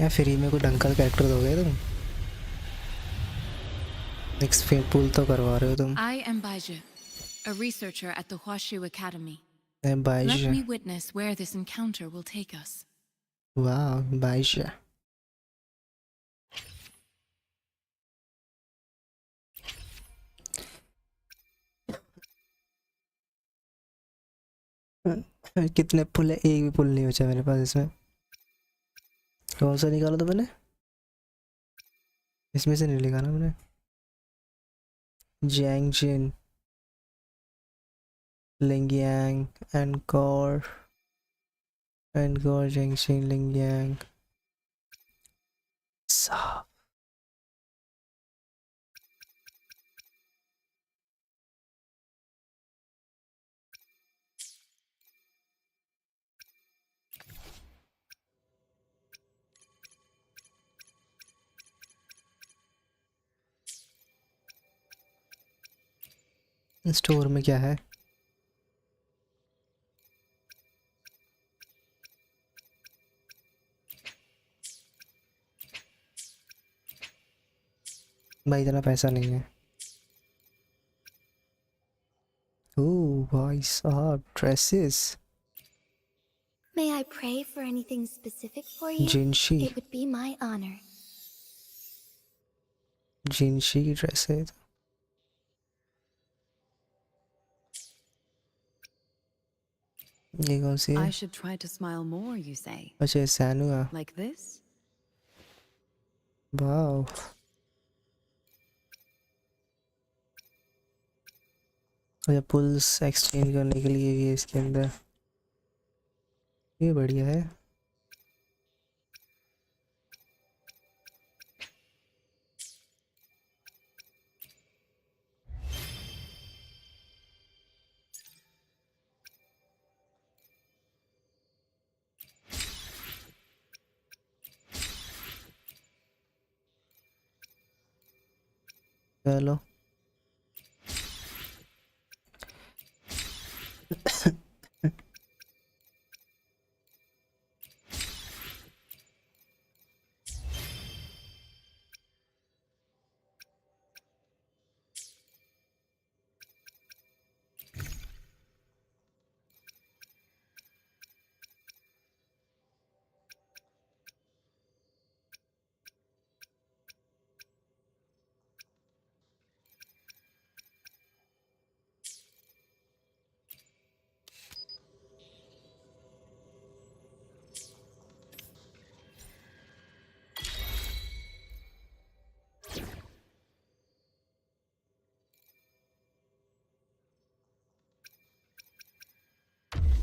या free में कोई ढंग का character दोगे तुम? Expand pool तो करवा रहे हो तुम. I am Baija, a researcher at the Huashu Academy. मैं Let बाइशा. me witness where this encounter will take us. वाह बाइशा. कितने पुल है? एक भी पुल नहीं बचा मेरे पास इसमें. कौन सा निकाला था मैंने? इसमें से नहीं लिखा ना मैंने। जैंगजिन, लिंगियांग, एनकोर, जैंगजिन, लिंगियांग। सा स्टोर में क्या है? भाई इतना पैसा नहीं है। ओह भाई साहब, dresses. May I pray for anything specific for you? जिनशी, It would be my honor. जिनशी की ड्रेस है तो। ये कौन सी है? I should try to smile more, you say? अच्छा ये सैनु है। Like this? वाओ, अच्छा पुल्स एक्सचेंज करने के लिए भी है इसके अंदर। ये बढ़िया है। चलो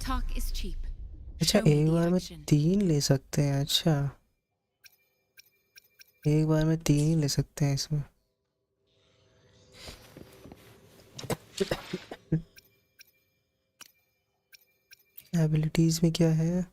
Talk is cheap. अच्छा Show me एक the बार में action. 3 ले सकते हैं। अच्छा एक बार में 3 ही ले सकते हैं इसमें। एबिलिटीज में क्या है?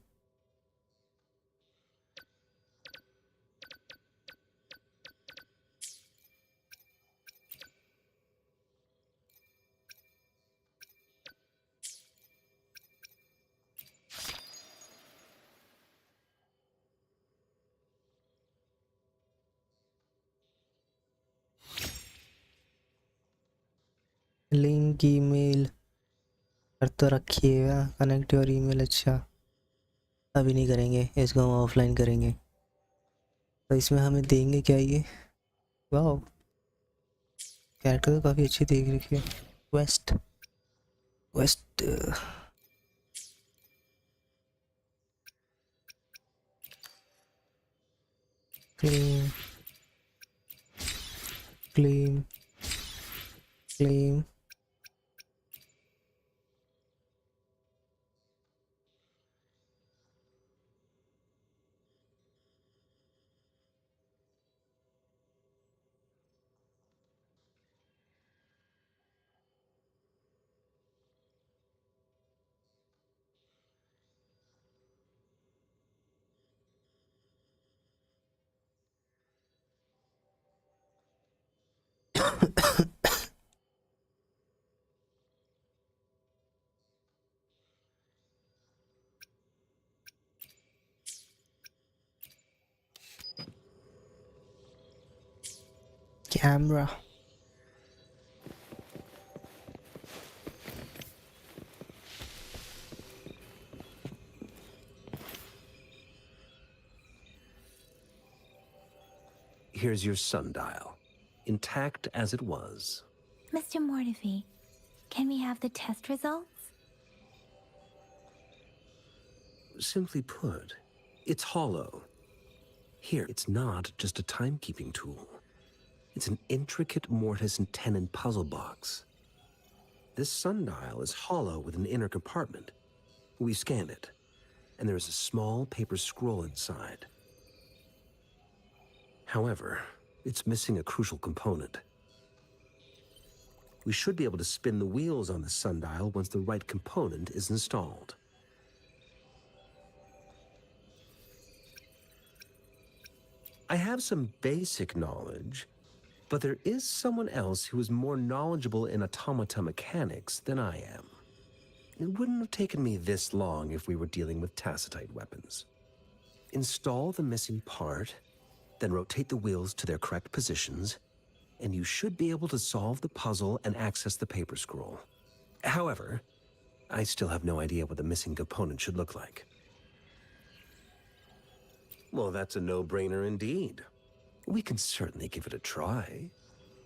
लिंक ईमेल कर तो रखिएगा, कनेक्ट योर ईमेल। अच्छा अभी नहीं करेंगे इसको, हम ऑफलाइन करेंगे। तो इसमें हमें देंगे क्या ये? वाह कैरेक्टर तो काफ़ी अच्छी देख रखी है। Quest quest claim claim claim. Camera Here's your sundial, intact as it was. Mr. Mortefi, can we have the test results? Simply put, it's hollow. Here, it's not just a timekeeping tool. It's an intricate mortise and tenon puzzle box. This sundial is hollow with an inner compartment. We scanned it, and there is a small paper scroll inside. However, it's missing a crucial component. We should be able to spin the wheels on the sundial once the right component is installed. I have some basic knowledge, but there is someone else who is more knowledgeable in automata mechanics than I am. It wouldn't have taken me this long if we were dealing with tacitite weapons. Install the missing part, then rotate the wheels to their correct positions, and you should be able to solve the puzzle and access the paper scroll. However, I still have no idea what the missing component should look like. Well, that's a no-brainer indeed. We can certainly give it a try.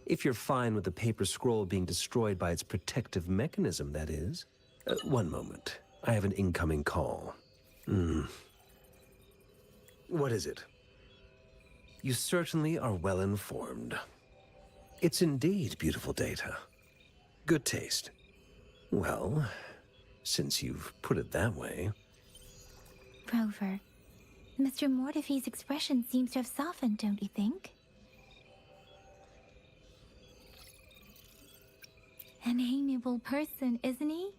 If you're fine with the paper scroll being destroyed by its protective mechanism, that is. One moment. I have an incoming call. What is it? You certainly are well informed. It's indeed beautiful data. Good taste. Well, since you've put it that way... Rover, Mr. Mortefi's expression seems to have softened, don't you think? An amiable person, isn't he?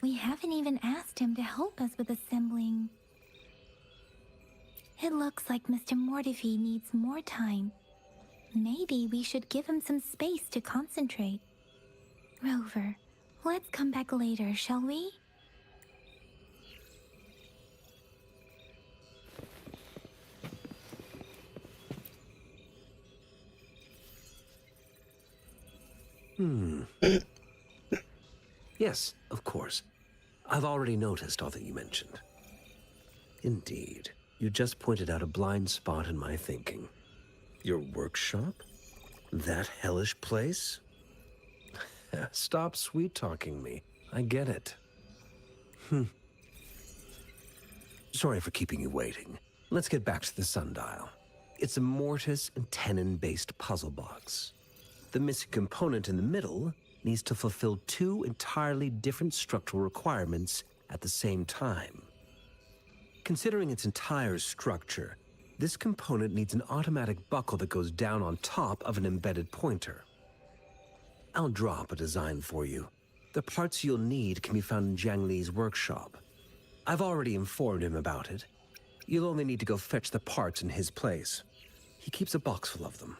We haven't even asked him to help us with assembling. It looks like Mr. Mortefi needs more time. Maybe we should give him some space to concentrate. Rover, let's come back later, shall we? Yes, of course. I've already noticed all that you mentioned. Indeed, you just pointed out a blind spot in my thinking. Your workshop? That hellish place? Stop sweet-talking me. I get it. Sorry for keeping you waiting. Let's get back to the sundial. It's a mortise and tenon-based puzzle box. The missing component in the middle needs to fulfill two entirely different structural requirements at the same time. Considering its entire structure, this component needs an automatic buckle that goes down on top of an embedded pointer. I'll draw up a design for you. The parts you'll need can be found in Jiang Li's workshop. I've already informed him about it. You'll only need to go fetch the parts in his place. He keeps a box full of them.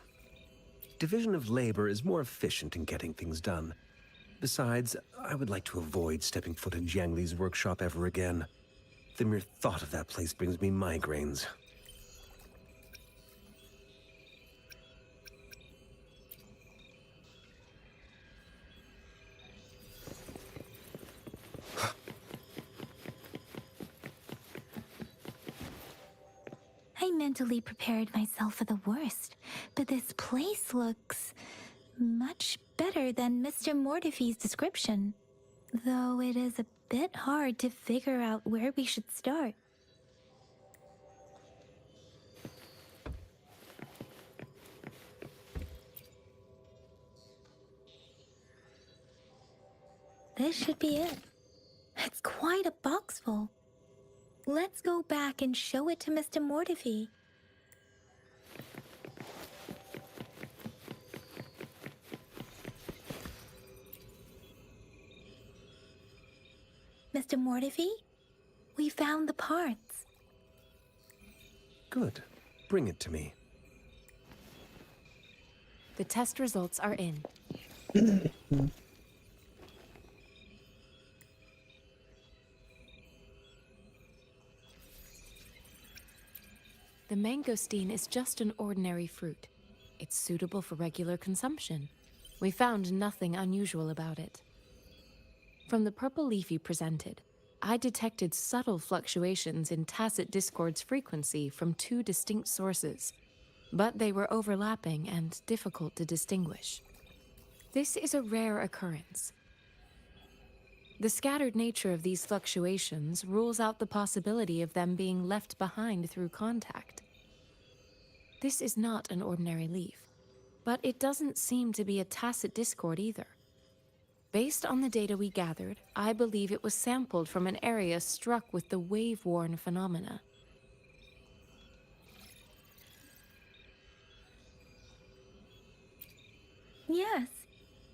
Division of labor is more efficient in getting things done. Besides, I would like to avoid stepping foot in Jiang Li's workshop ever again. The mere thought of that place brings me migraines. I mentally prepared myself for the worst, but this place looks much better than Mr. Mortefi's description. Though it is a bit hard to figure out where we should start. This should be it. It's quite a box full. Let's go back and show it to Mr. Mortefi. Mr. Mortefi, we found the parts. Good. Bring it to me. The test results are in. The mangosteen is just an ordinary fruit. It's suitable for regular consumption. We found nothing unusual about it. From the purple leaf you presented, I detected subtle fluctuations in tacit discord's frequency from two distinct sources, but they were overlapping and difficult to distinguish. This is a rare occurrence. The scattered nature of these fluctuations rules out the possibility of them being left behind through contact. This is not an ordinary leaf, but it doesn't seem to be a tacit discord either. Based on the data we gathered, I believe it was sampled from an area struck with the wave-worn phenomena. Yes,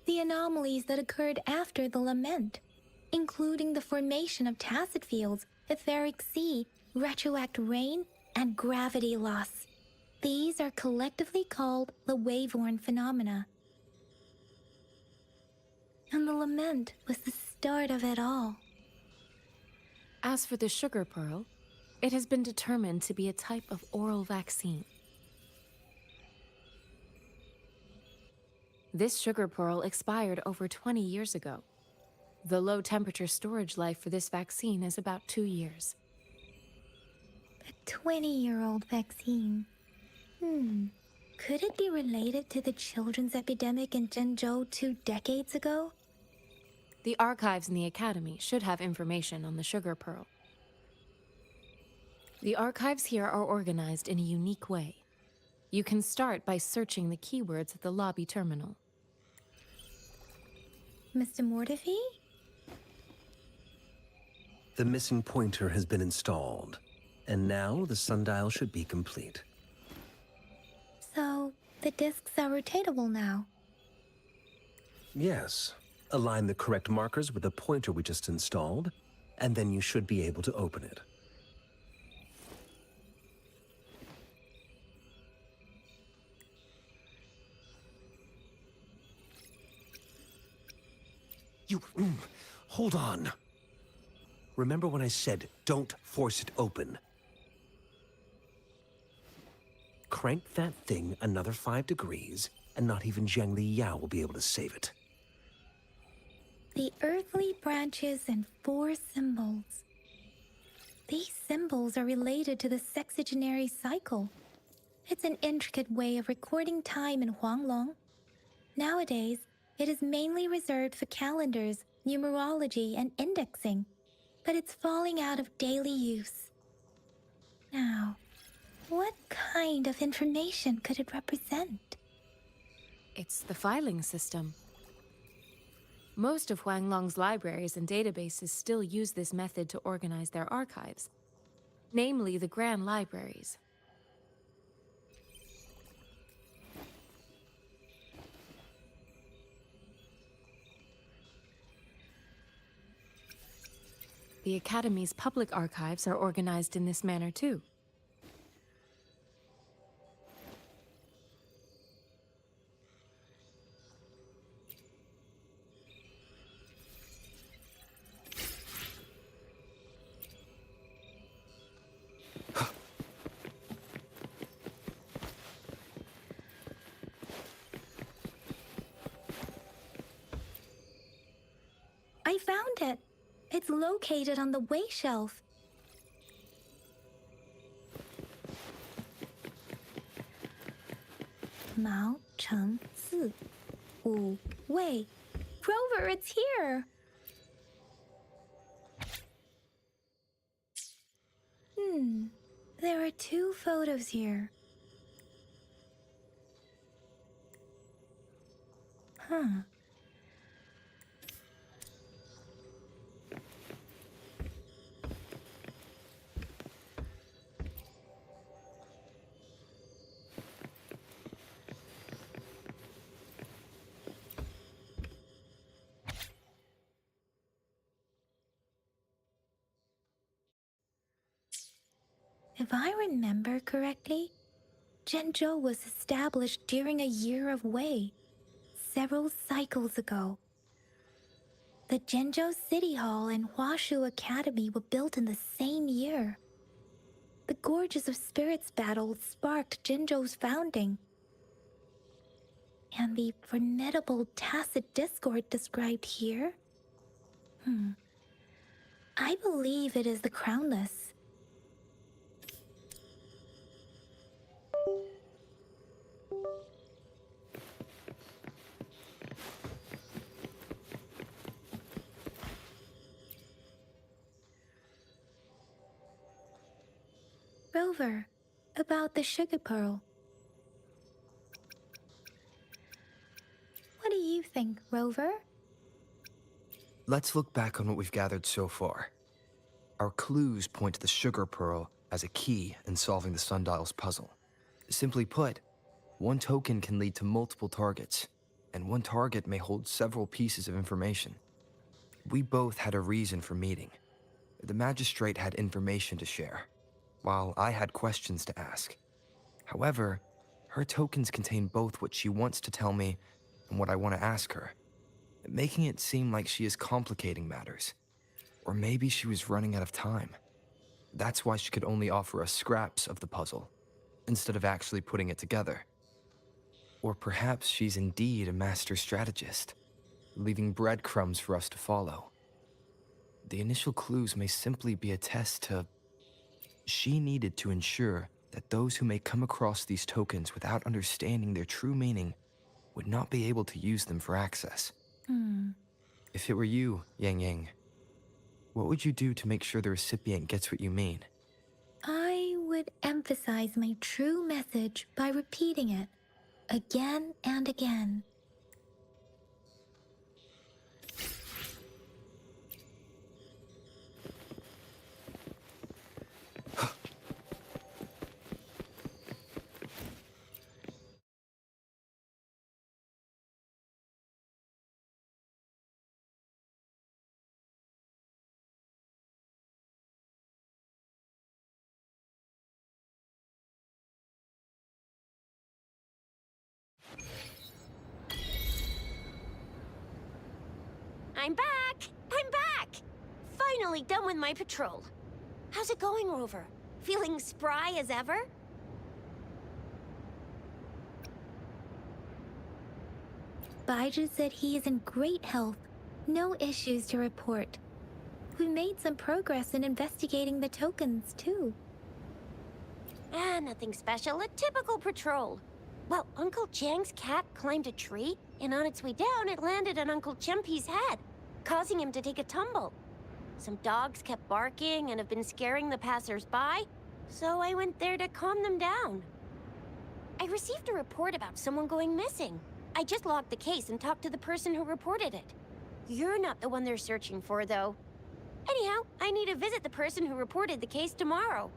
the anomalies that occurred after the lament, including the formation of tacit fields, etheric sea, retroact rain, and gravity loss. These are collectively called the wave-worn phenomena. And the lament was the start of it all. As for the sugar pearl, it has been determined to be a type of oral vaccine. This sugar pearl expired over 20 years ago. The low-temperature storage life for this vaccine is about 2 years. A 20-year-old vaccine. Could it be related to the children's epidemic in Zhengzhou 2 decades ago? The archives in the Academy should have information on the sugar pearl. The archives here are organized in a unique way. You can start by searching the keywords at the lobby terminal. Mr. Mortefi? The missing pointer has been installed, and now the sundial should be complete. So, the discs are rotatable now. Yes. Align the correct markers with the pointer we just installed, and then you should be able to open it. Hold on. Remember when I said, don't force it open? Crank that thing another 5 degrees, and not even Zhengli Yao will be able to save it. The earthly branches and 4 symbols. These symbols are related to the sexagenary cycle. It's an intricate way of recording time in Huanglong. Nowadays, it is mainly reserved for calendars, numerology, and indexing, but it's falling out of daily use. Now, what kind of information could it represent? It's the filing system. Most of Huanglong's libraries and databases still use this method to organize their archives, namely the Grand Libraries. The Academy's public archives are organized in this manner too. I found it. It's located on the way shelf. Mao Cheng Si, Wu Wei. Rover, it's here. There are 2 photos here. If I remember correctly, Zhengzhou was established during a year of Wei, several cycles ago. The Zhengzhou City Hall and Huashu Academy were built in the same year. The Gorges of Spirits battle sparked Zhengzhou's founding. And the formidable tacit discord described here? I believe it is the Crownless. Rover, about the sugar pearl. you think, Rover? Let's look back on what we've gathered so far. Our clues point to the sugar pearl as a key in solving the sundial's puzzle. Simply put, one token can lead to multiple targets, and one target may hold several pieces of information. We both had a reason for meeting. The magistrate had information to share, while I had questions to ask. However, her tokens contain both what she wants to tell me and what I want to ask her, making it seem like she is complicating matters. Or maybe she was running out of time. That's why she could only offer us scraps of the puzzle, instead of actually putting it together. Or perhaps she's indeed a master strategist, leaving breadcrumbs for us to follow. The initial clues may simply be a test to... She needed to ensure that those who may come across these tokens without understanding their true meaning would not be able to use them for access. If it were you, Yang Yang, what would you do to make sure the recipient gets what you mean? I would emphasize my true message by repeating it again and again. I'm back! I'm back! Finally done with my patrol. How's it going, Rover? Feeling spry as ever? Baiju said he is in great health. No issues to report. We made some progress in investigating the tokens, too. Nothing special. A typical patrol. Well, Uncle Chang's cat climbed a tree, and on its way down, it landed on Uncle Chempi's head, causing him to take a tumble. Some dogs kept barking and have been scaring the passers-by, so I went there to calm them down. I received a report about someone going missing. I just logged the case and talked to the person who reported it. You're not the one they're searching for, though. Anyhow, I need to visit the person who reported the case tomorrow.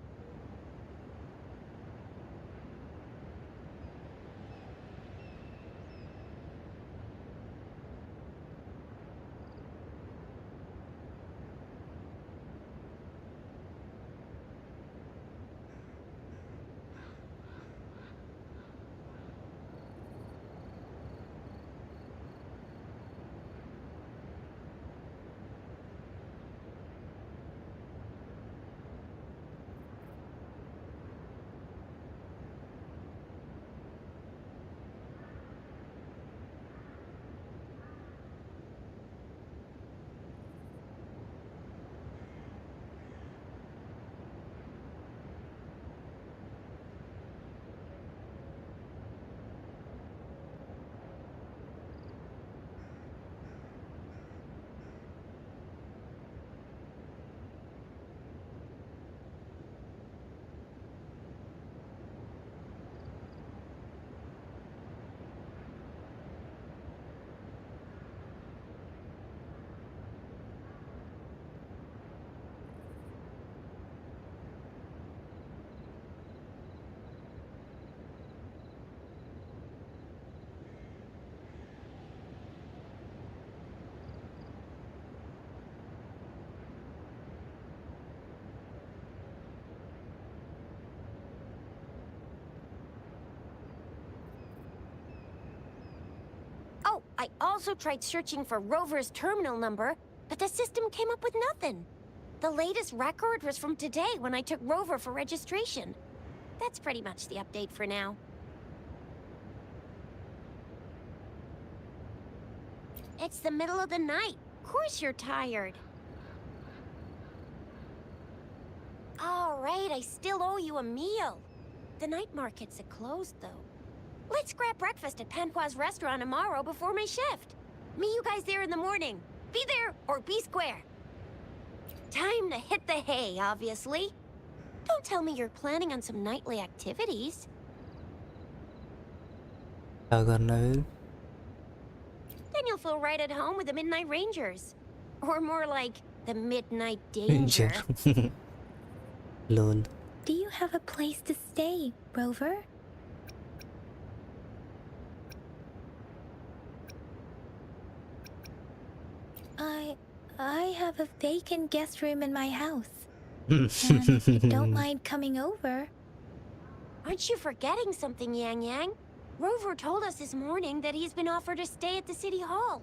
Oh, I also tried searching for Rover's terminal number, but the system came up with nothing. The latest record was from today when I took Rover for registration. That's pretty much the update for now. It's the middle of the night. Of course you're tired. All right, I still owe you a meal. The night markets are closed, though. Let's grab breakfast at Panqua's restaurant tomorrow before my shift. Meet you guys there in the morning. Be there or be square. Time to hit the hay, obviously. Don't tell me you're planning on some nightly activities. क्या करना है? you'll feel right at home with the Midnight Rangers. Or more like the Midnight Danger. Lol. Do you have a place to stay, Rover? I have a vacant guest room in my house. And if you don't mind coming over. Aren't you forgetting something, Yang Yang? Rover told us this morning that he's been offered a stay at the City Hall.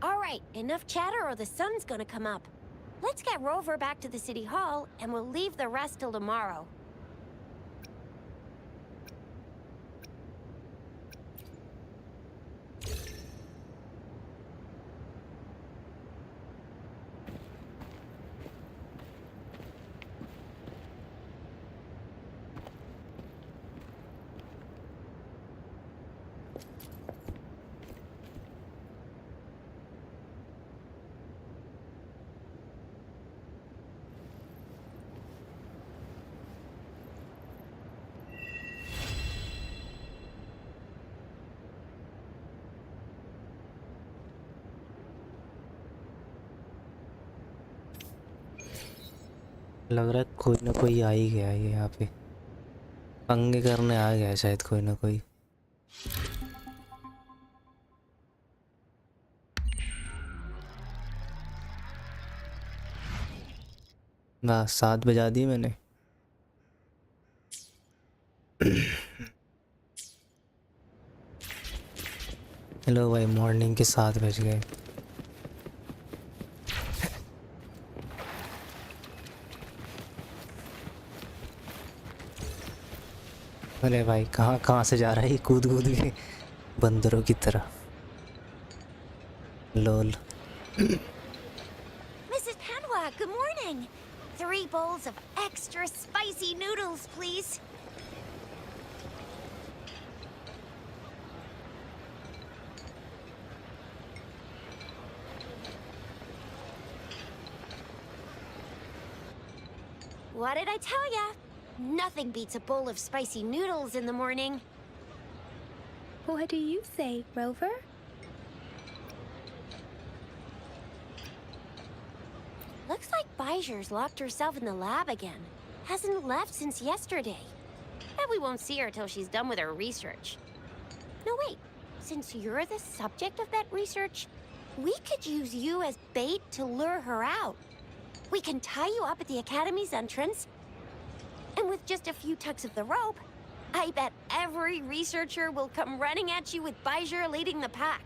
All right, enough chatter or the sun's gonna come up. Let's get Rover back to the City Hall, and we'll leave the rest till tomorrow. लग रहा है कोई ना कोई आ ही गया है यहाँ पे, पंगे करने आ गया है शायद कोई ना कोई। ना 7 बजा दी मैंने। हेलो भाई, मॉर्निंग के 7 बज गए। अरे भाई कहाँ कहाँ से जा रहा है ये कूद कूद के बंदरों की तरह। लोल। Mrs. Padua, good morning. 3 bowls of extra spicy noodles, please. What did I tell ya? Nothing beats a bowl of spicy noodles in the morning. What do you say, Rover? Looks like Bijur's locked herself in the lab again. Hasn't left since yesterday. Bet we won't see her till she's done with her research. No, wait. Since you're the subject of that research, we could use you as bait to lure her out. We can tie you up at the Academy's entrance, and with just a few tugs of the rope, I bet every researcher will come running at you with Bijur leading the pack.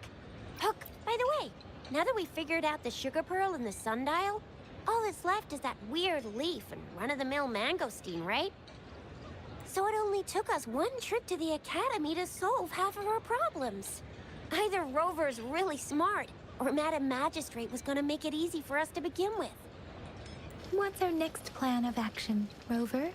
Hook, by the way, now that we've figured out the sugar pearl and the sundial, all that's left is that weird leaf and run-of-the-mill mangosteen, right? So it only took us 1 trip to the Academy to solve half of our problems. Either Rover's really smart, or Madam Magistrate was gonna make it easy for us to begin with. What's our next plan of action, Rover?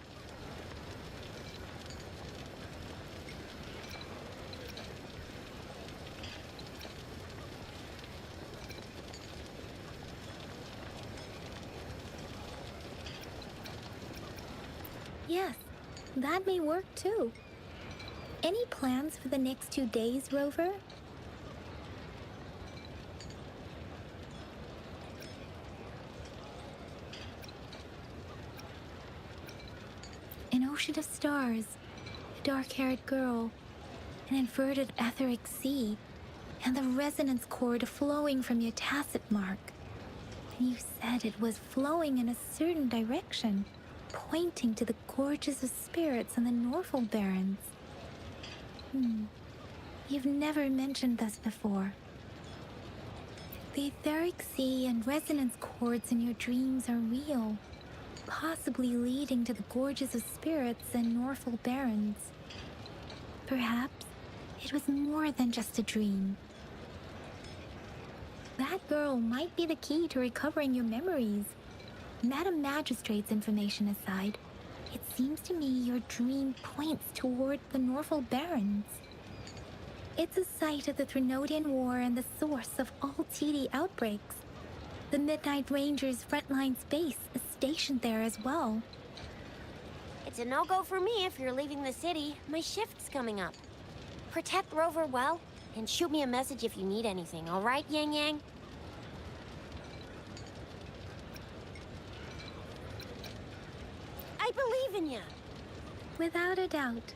Yes, that may work too. Any plans for the next 2 days, Rover? An ocean of stars, a dark-haired girl, an inverted etheric sea, and the resonance cord flowing from your tacit mark. And you said it was flowing in a certain direction, pointing to the gorges of spirits and the Norfolk Barrens. You've never mentioned this before. The etheric sea and resonance cords in your dreams are real, possibly leading to the gorges of spirits and Norfolk Barrens. Perhaps it was more than just a dream. That girl might be the key to recovering your memories. Madam Magistrate's information aside, it seems to me your dream points toward the Norfolk Barrens. It's a site of the Trinodian War and the source of all TD outbreaks. The Midnight Rangers' frontline base is stationed there as well. It's a no-go for me if you're leaving the city. My shift's coming up. Protect Rover well, And shoot me a message if you need anything, all right, Yang Yang? I believe in you. Without a doubt.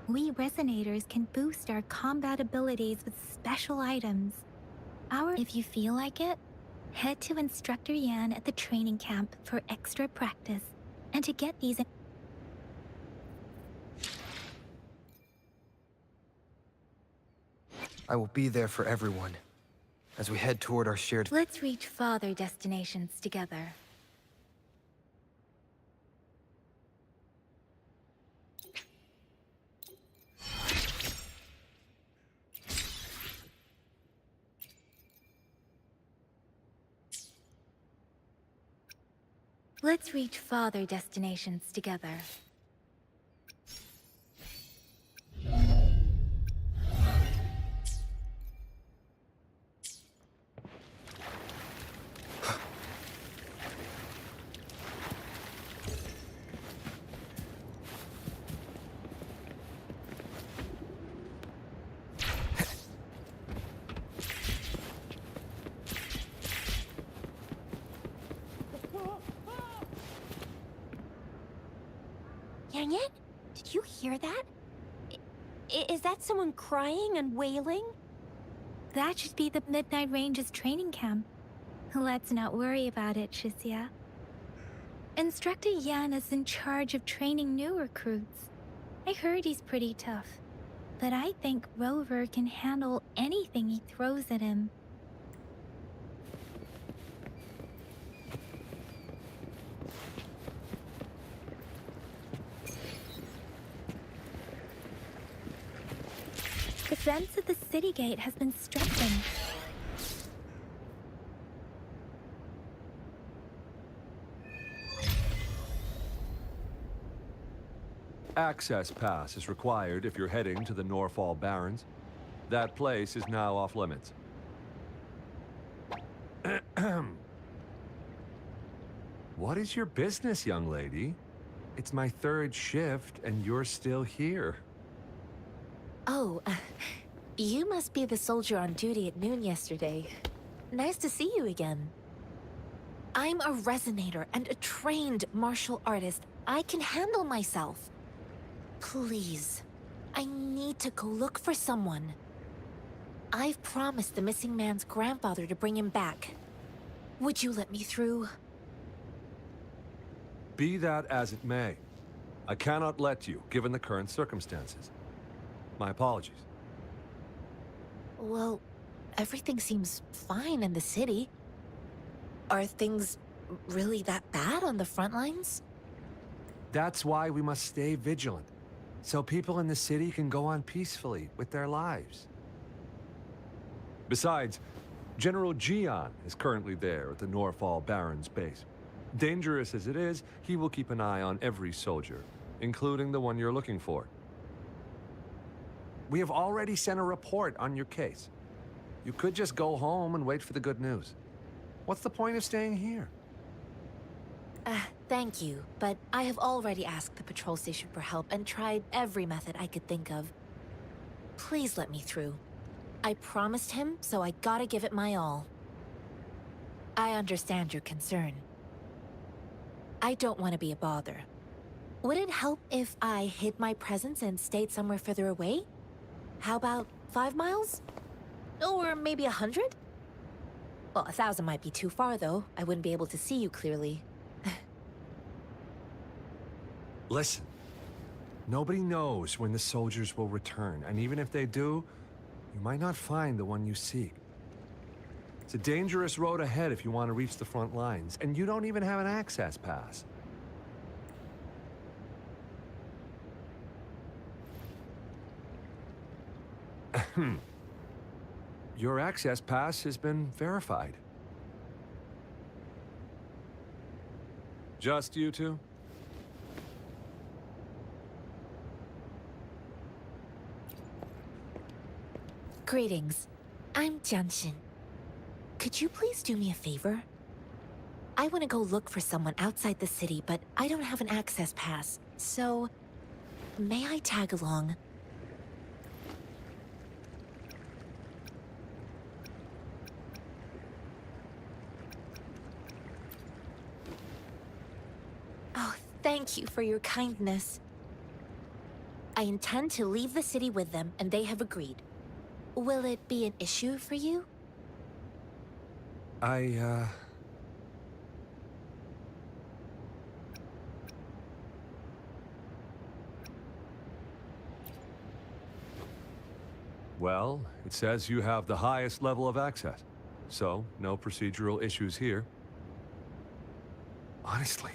We resonators can boost our combat abilities with special items. If you feel like it, head to Instructor Yan at the training camp for extra practice and to get these. I will be there for everyone as we head toward our shared. Let's reach farther destinations together. Let's reach farther destinations together. Yang Yang, did you hear that? Is that someone crying and wailing? That should be the Midnight Range's training camp. Let's not worry about it, Shisia. Instructor Yan is in charge of training new recruits. I heard he's pretty tough, but I think Rover can handle anything he throws at him. The fence at the city gate has been strengthened. Access pass is required if you're heading to the Norfall Barrens. That place is now off limits. What is your business, young lady? It's my third shift, and you're still here. Oh, you must be the soldier on duty at noon yesterday. Nice to see you again. I'm a resonator and a trained martial artist. I can handle myself. Please, I need to go look for someone. I've promised the missing man's grandfather to bring him back. Would you let me through? Be that as it may, I cannot let you, given the current circumstances. My apologies. Well, everything seems fine in the city. Are things really that bad on the front lines? That's why we must stay vigilant, so people in the city can go on peacefully with their lives. Besides, General Jian is currently there at the Norfall Barrens base. Dangerous as it is, he will keep an eye on every soldier, including the one you're looking for. We have already sent a report on your case. You could just go home and wait for the good news. What's the point of staying here? Thank you, but I have already asked the patrol station for help and tried every method I could think of. Please let me through. I promised him, so I gotta give it my all. I understand your concern. I don't want to be a bother. Would it help if I hid my presence and stayed somewhere further away? How about 5 miles? Or maybe 100? Well, 1,000 might be too far, though. I wouldn't be able to see you clearly. Listen, nobody knows when the soldiers will return, and even if they do, you might not find the one you seek. It's a dangerous road ahead if you want to reach the front lines, and you don't even have an access pass. Your access pass has been verified. Just you two? Greetings. I'm Jianxin. Could you please do me a favor? I want to go look for someone outside the city, but I don't have an access pass, so may I tag along? Oh, thank you for your kindness. I intend to leave the city with them, and they have agreed. Will it be an issue for you? Well, it says you have the highest level of access. So, no procedural issues here. Honestly,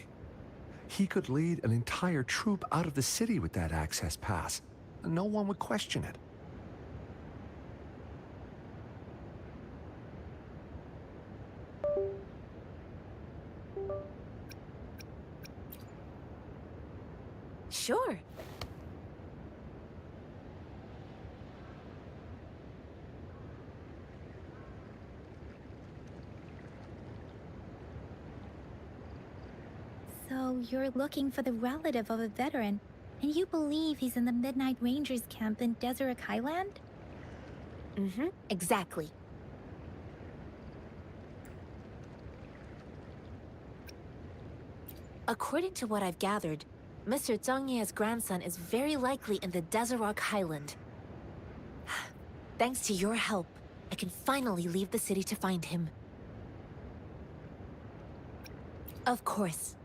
he could lead an entire troop out of the city with that access pass, and no one would question it. Sure. So you're looking for the relative of a veteran, and you believe he's in the Midnight Rangers camp in Deseret Highland? Mm-hmm, exactly. According to what I've gathered, Mr. Zhang Ye's grandson is very likely in the Deseret Highland. Thanks to your help, I can finally leave the city to find him. Of course.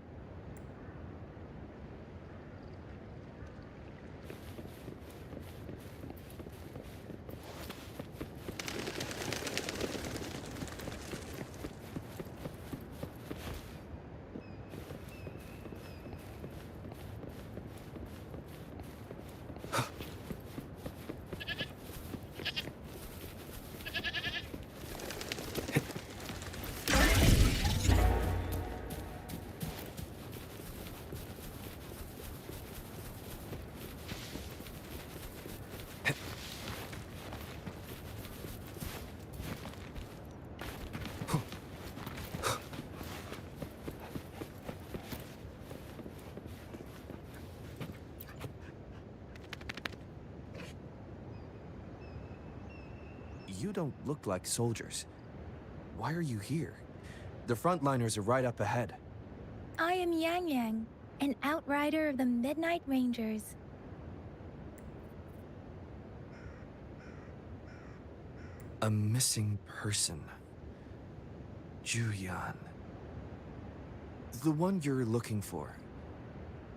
You don't look like soldiers. Why are you here? The frontliners are right up ahead. I am Yang Yang, an outrider of the Midnight Rangers. A missing person. Juyan. The one you're looking for.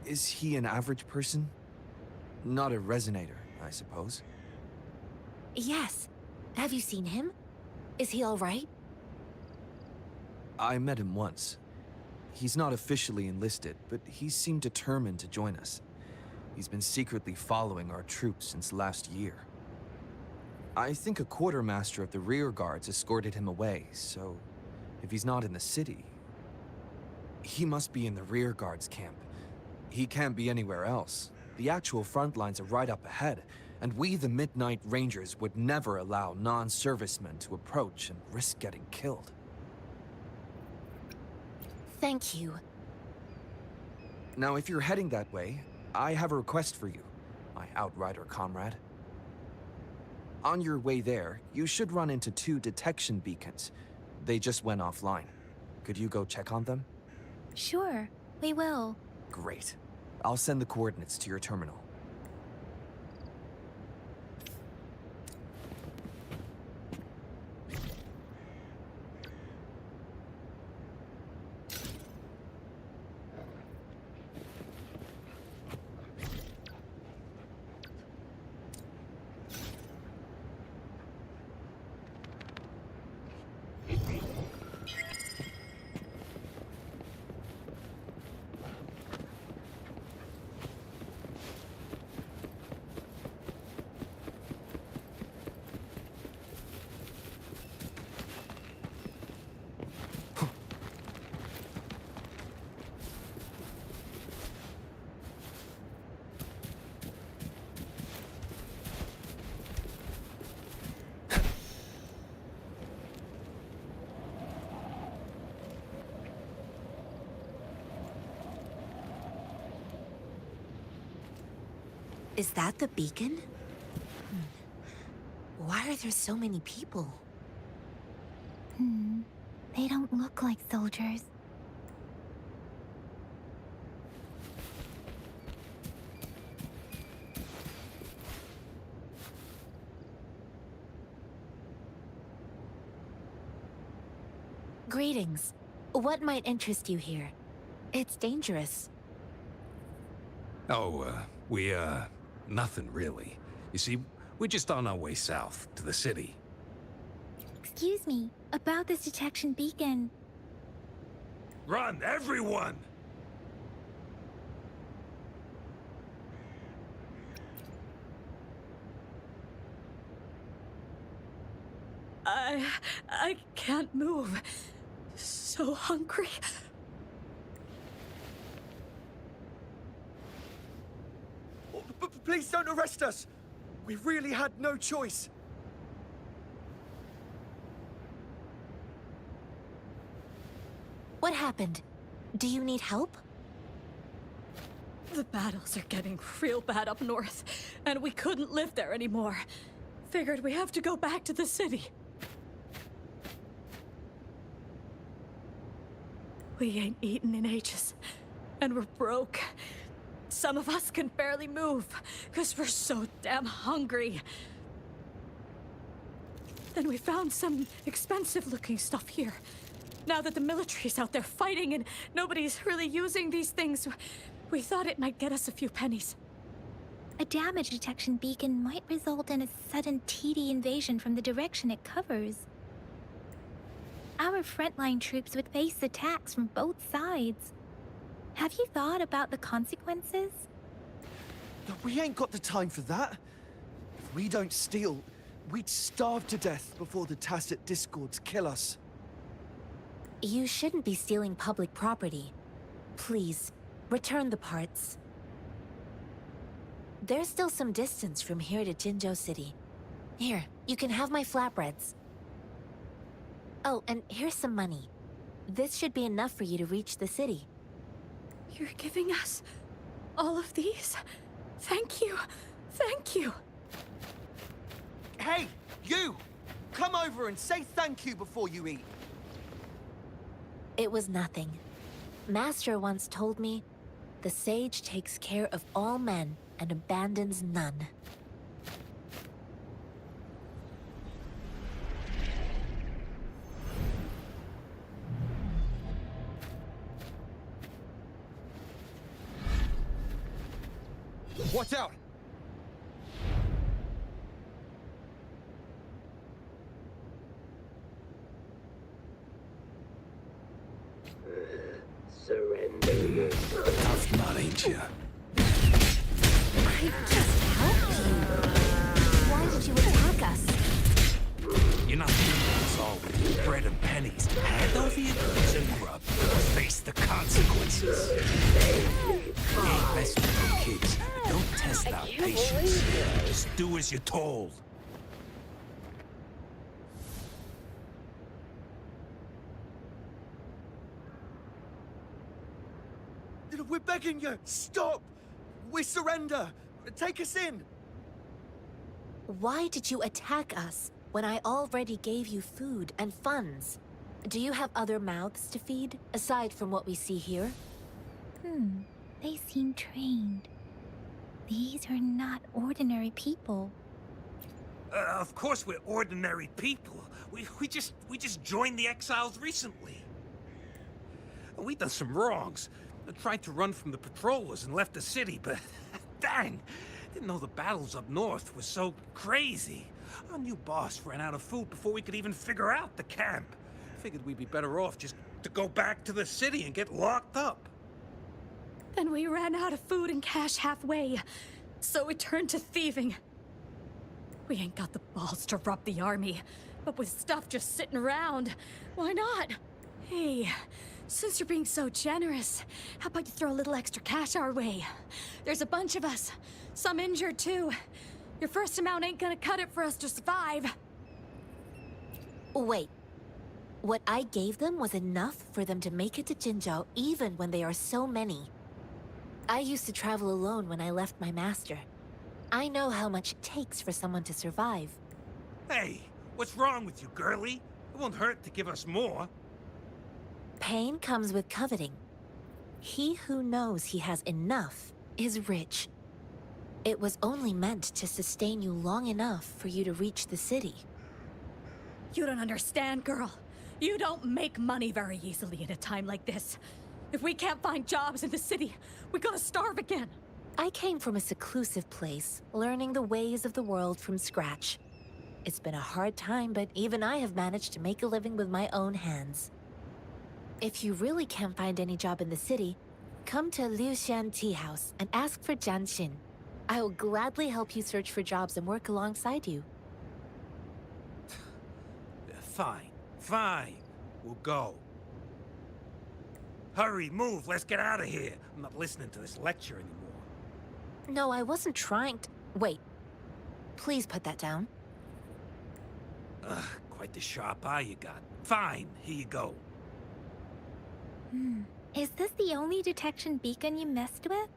Is he an average person? Not a resonator, I suppose. Yes. Have you seen him? Is he all right? I met him once. He's not officially enlisted, but he seemed determined to join us. He's been secretly following our troops since last year. I think a quartermaster of the rear guards escorted him away, so if he's not in the city, he must be in the rear guards camp. He can't be anywhere else. The actual front lines are right up ahead, and we, the Midnight Rangers, would never allow non-servicemen to approach and risk getting killed. Thank you. Now, if you're heading that way, I have a request for you, my outrider comrade. On your way there, you should run into 2 detection beacons. They just went offline. Could you go check on them? Sure, we will. Great. I'll send the coordinates to your terminal. Is that the beacon? Why are there so many people? They don't look like soldiers. Greetings. What might interest you here? It's dangerous. Oh, nothing really. You see, we're just on our way south to the city. Excuse me, about this detection beacon. Run, everyone! I can't move. So hungry. Please don't arrest us! We really had no choice. What happened? Do you need help? The battles are getting real bad up north, and we couldn't live there anymore. Figured we have to go back to the city. We ain't eaten in ages, and we're broke. Some of us can barely move, because we're so damn hungry. Then we found some expensive-looking stuff here. Now that the military's out there fighting and nobody's really using these things, we thought it might get us a few pennies. A damage detection beacon might result in a sudden TD invasion from the direction it covers. Our frontline troops would face attacks from both sides. Have you thought about the consequences? We ain't got the time for that. If we don't steal, we'd starve to death before the tacit discords kill us. You shouldn't be stealing public property. Please, return the parts. There's still some distance from here to Jinzhou City. Here, you can have my flatbreads. Oh, and here's some money. This should be enough for you to reach the city. You're giving us all of these? Thank you. Thank you. Hey, you! Come over and say thank you before you eat. It was nothing. Master once told me, the sage takes care of all men and abandons none. Watch out! Surrender yourself. Tough nut, ain't you? I just helped you. Why did you attack us? You're not feeding us all with bread and pennies. Hand over your goods and grub. Face the consequences. You ain't messing with them kids. Don't test our patience. Just do as you're told. We're begging you! Stop! We surrender! Take us in! Why did you attack us when I already gave you food and funds? Do you have other mouths to feed, aside from what we see here? They seem trained. These are not ordinary people. Of course we're ordinary people. We just joined the exiles recently. We done some wrongs. I tried to run from the patrollers and left the city, but dang, didn't know the battles up north were so crazy. Our new boss ran out of food before we could even figure out the camp. Figured we'd be better off just to go back to the city and get locked up. Then we ran out of food and cash halfway, so we turned to thieving. We ain't got the balls to rob the army, but with stuff just sitting around, why not? Hey, since you're being so generous, how about you throw a little extra cash our way? There's a bunch of us, some injured too. Your first amount ain't gonna cut it for us to survive. Wait. What I gave them was enough for them to make it to Jinzhou even when they are so many. I used to travel alone when I left my master. I know how much it takes for someone to survive. Hey, what's wrong with you, girlie? It won't hurt to give us more. Pain comes with coveting. He who knows he has enough is rich. It was only meant to sustain you long enough for you to reach the city. You don't understand, girl. You don't make money very easily in a time like this. If we can't find jobs in the city, we're gonna starve again. I came from a seclusive place, learning the ways of the world from scratch. It's been a hard time, but even I have managed to make a living with my own hands. If you really can't find any job in the city, come to Liu Xian Tea House and ask for Jian Xin. I will gladly help you search for jobs and work alongside you. Fine, fine. We'll go. Hurry, move, let's get out of here. I'm not listening to this lecture anymore. No, I wasn't trying to... Wait. Please put that down. Ugh, quite the sharp eye you got. Fine, here you go. Is this the only detection beacon you messed with?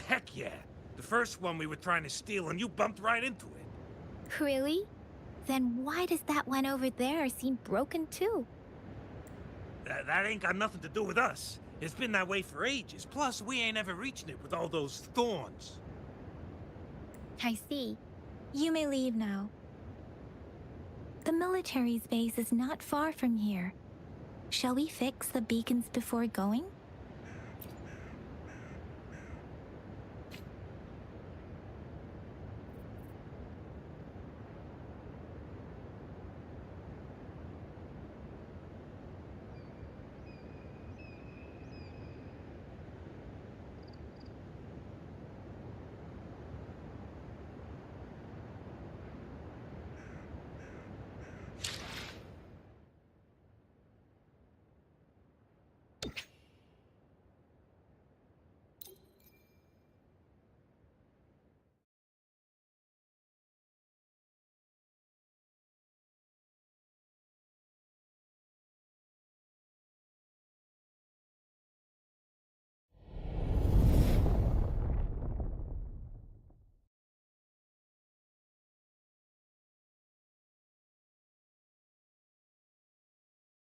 Heck yeah. The first one we were trying to steal and you bumped right into it. Really? Then why does that one over there seem broken too? That ain't got nothing to do with us. It's been that way for ages. Plus, we ain't ever reaching it with all those thorns. I see. You may leave now. The military's base is not far from here. Shall we fix the beacons before going?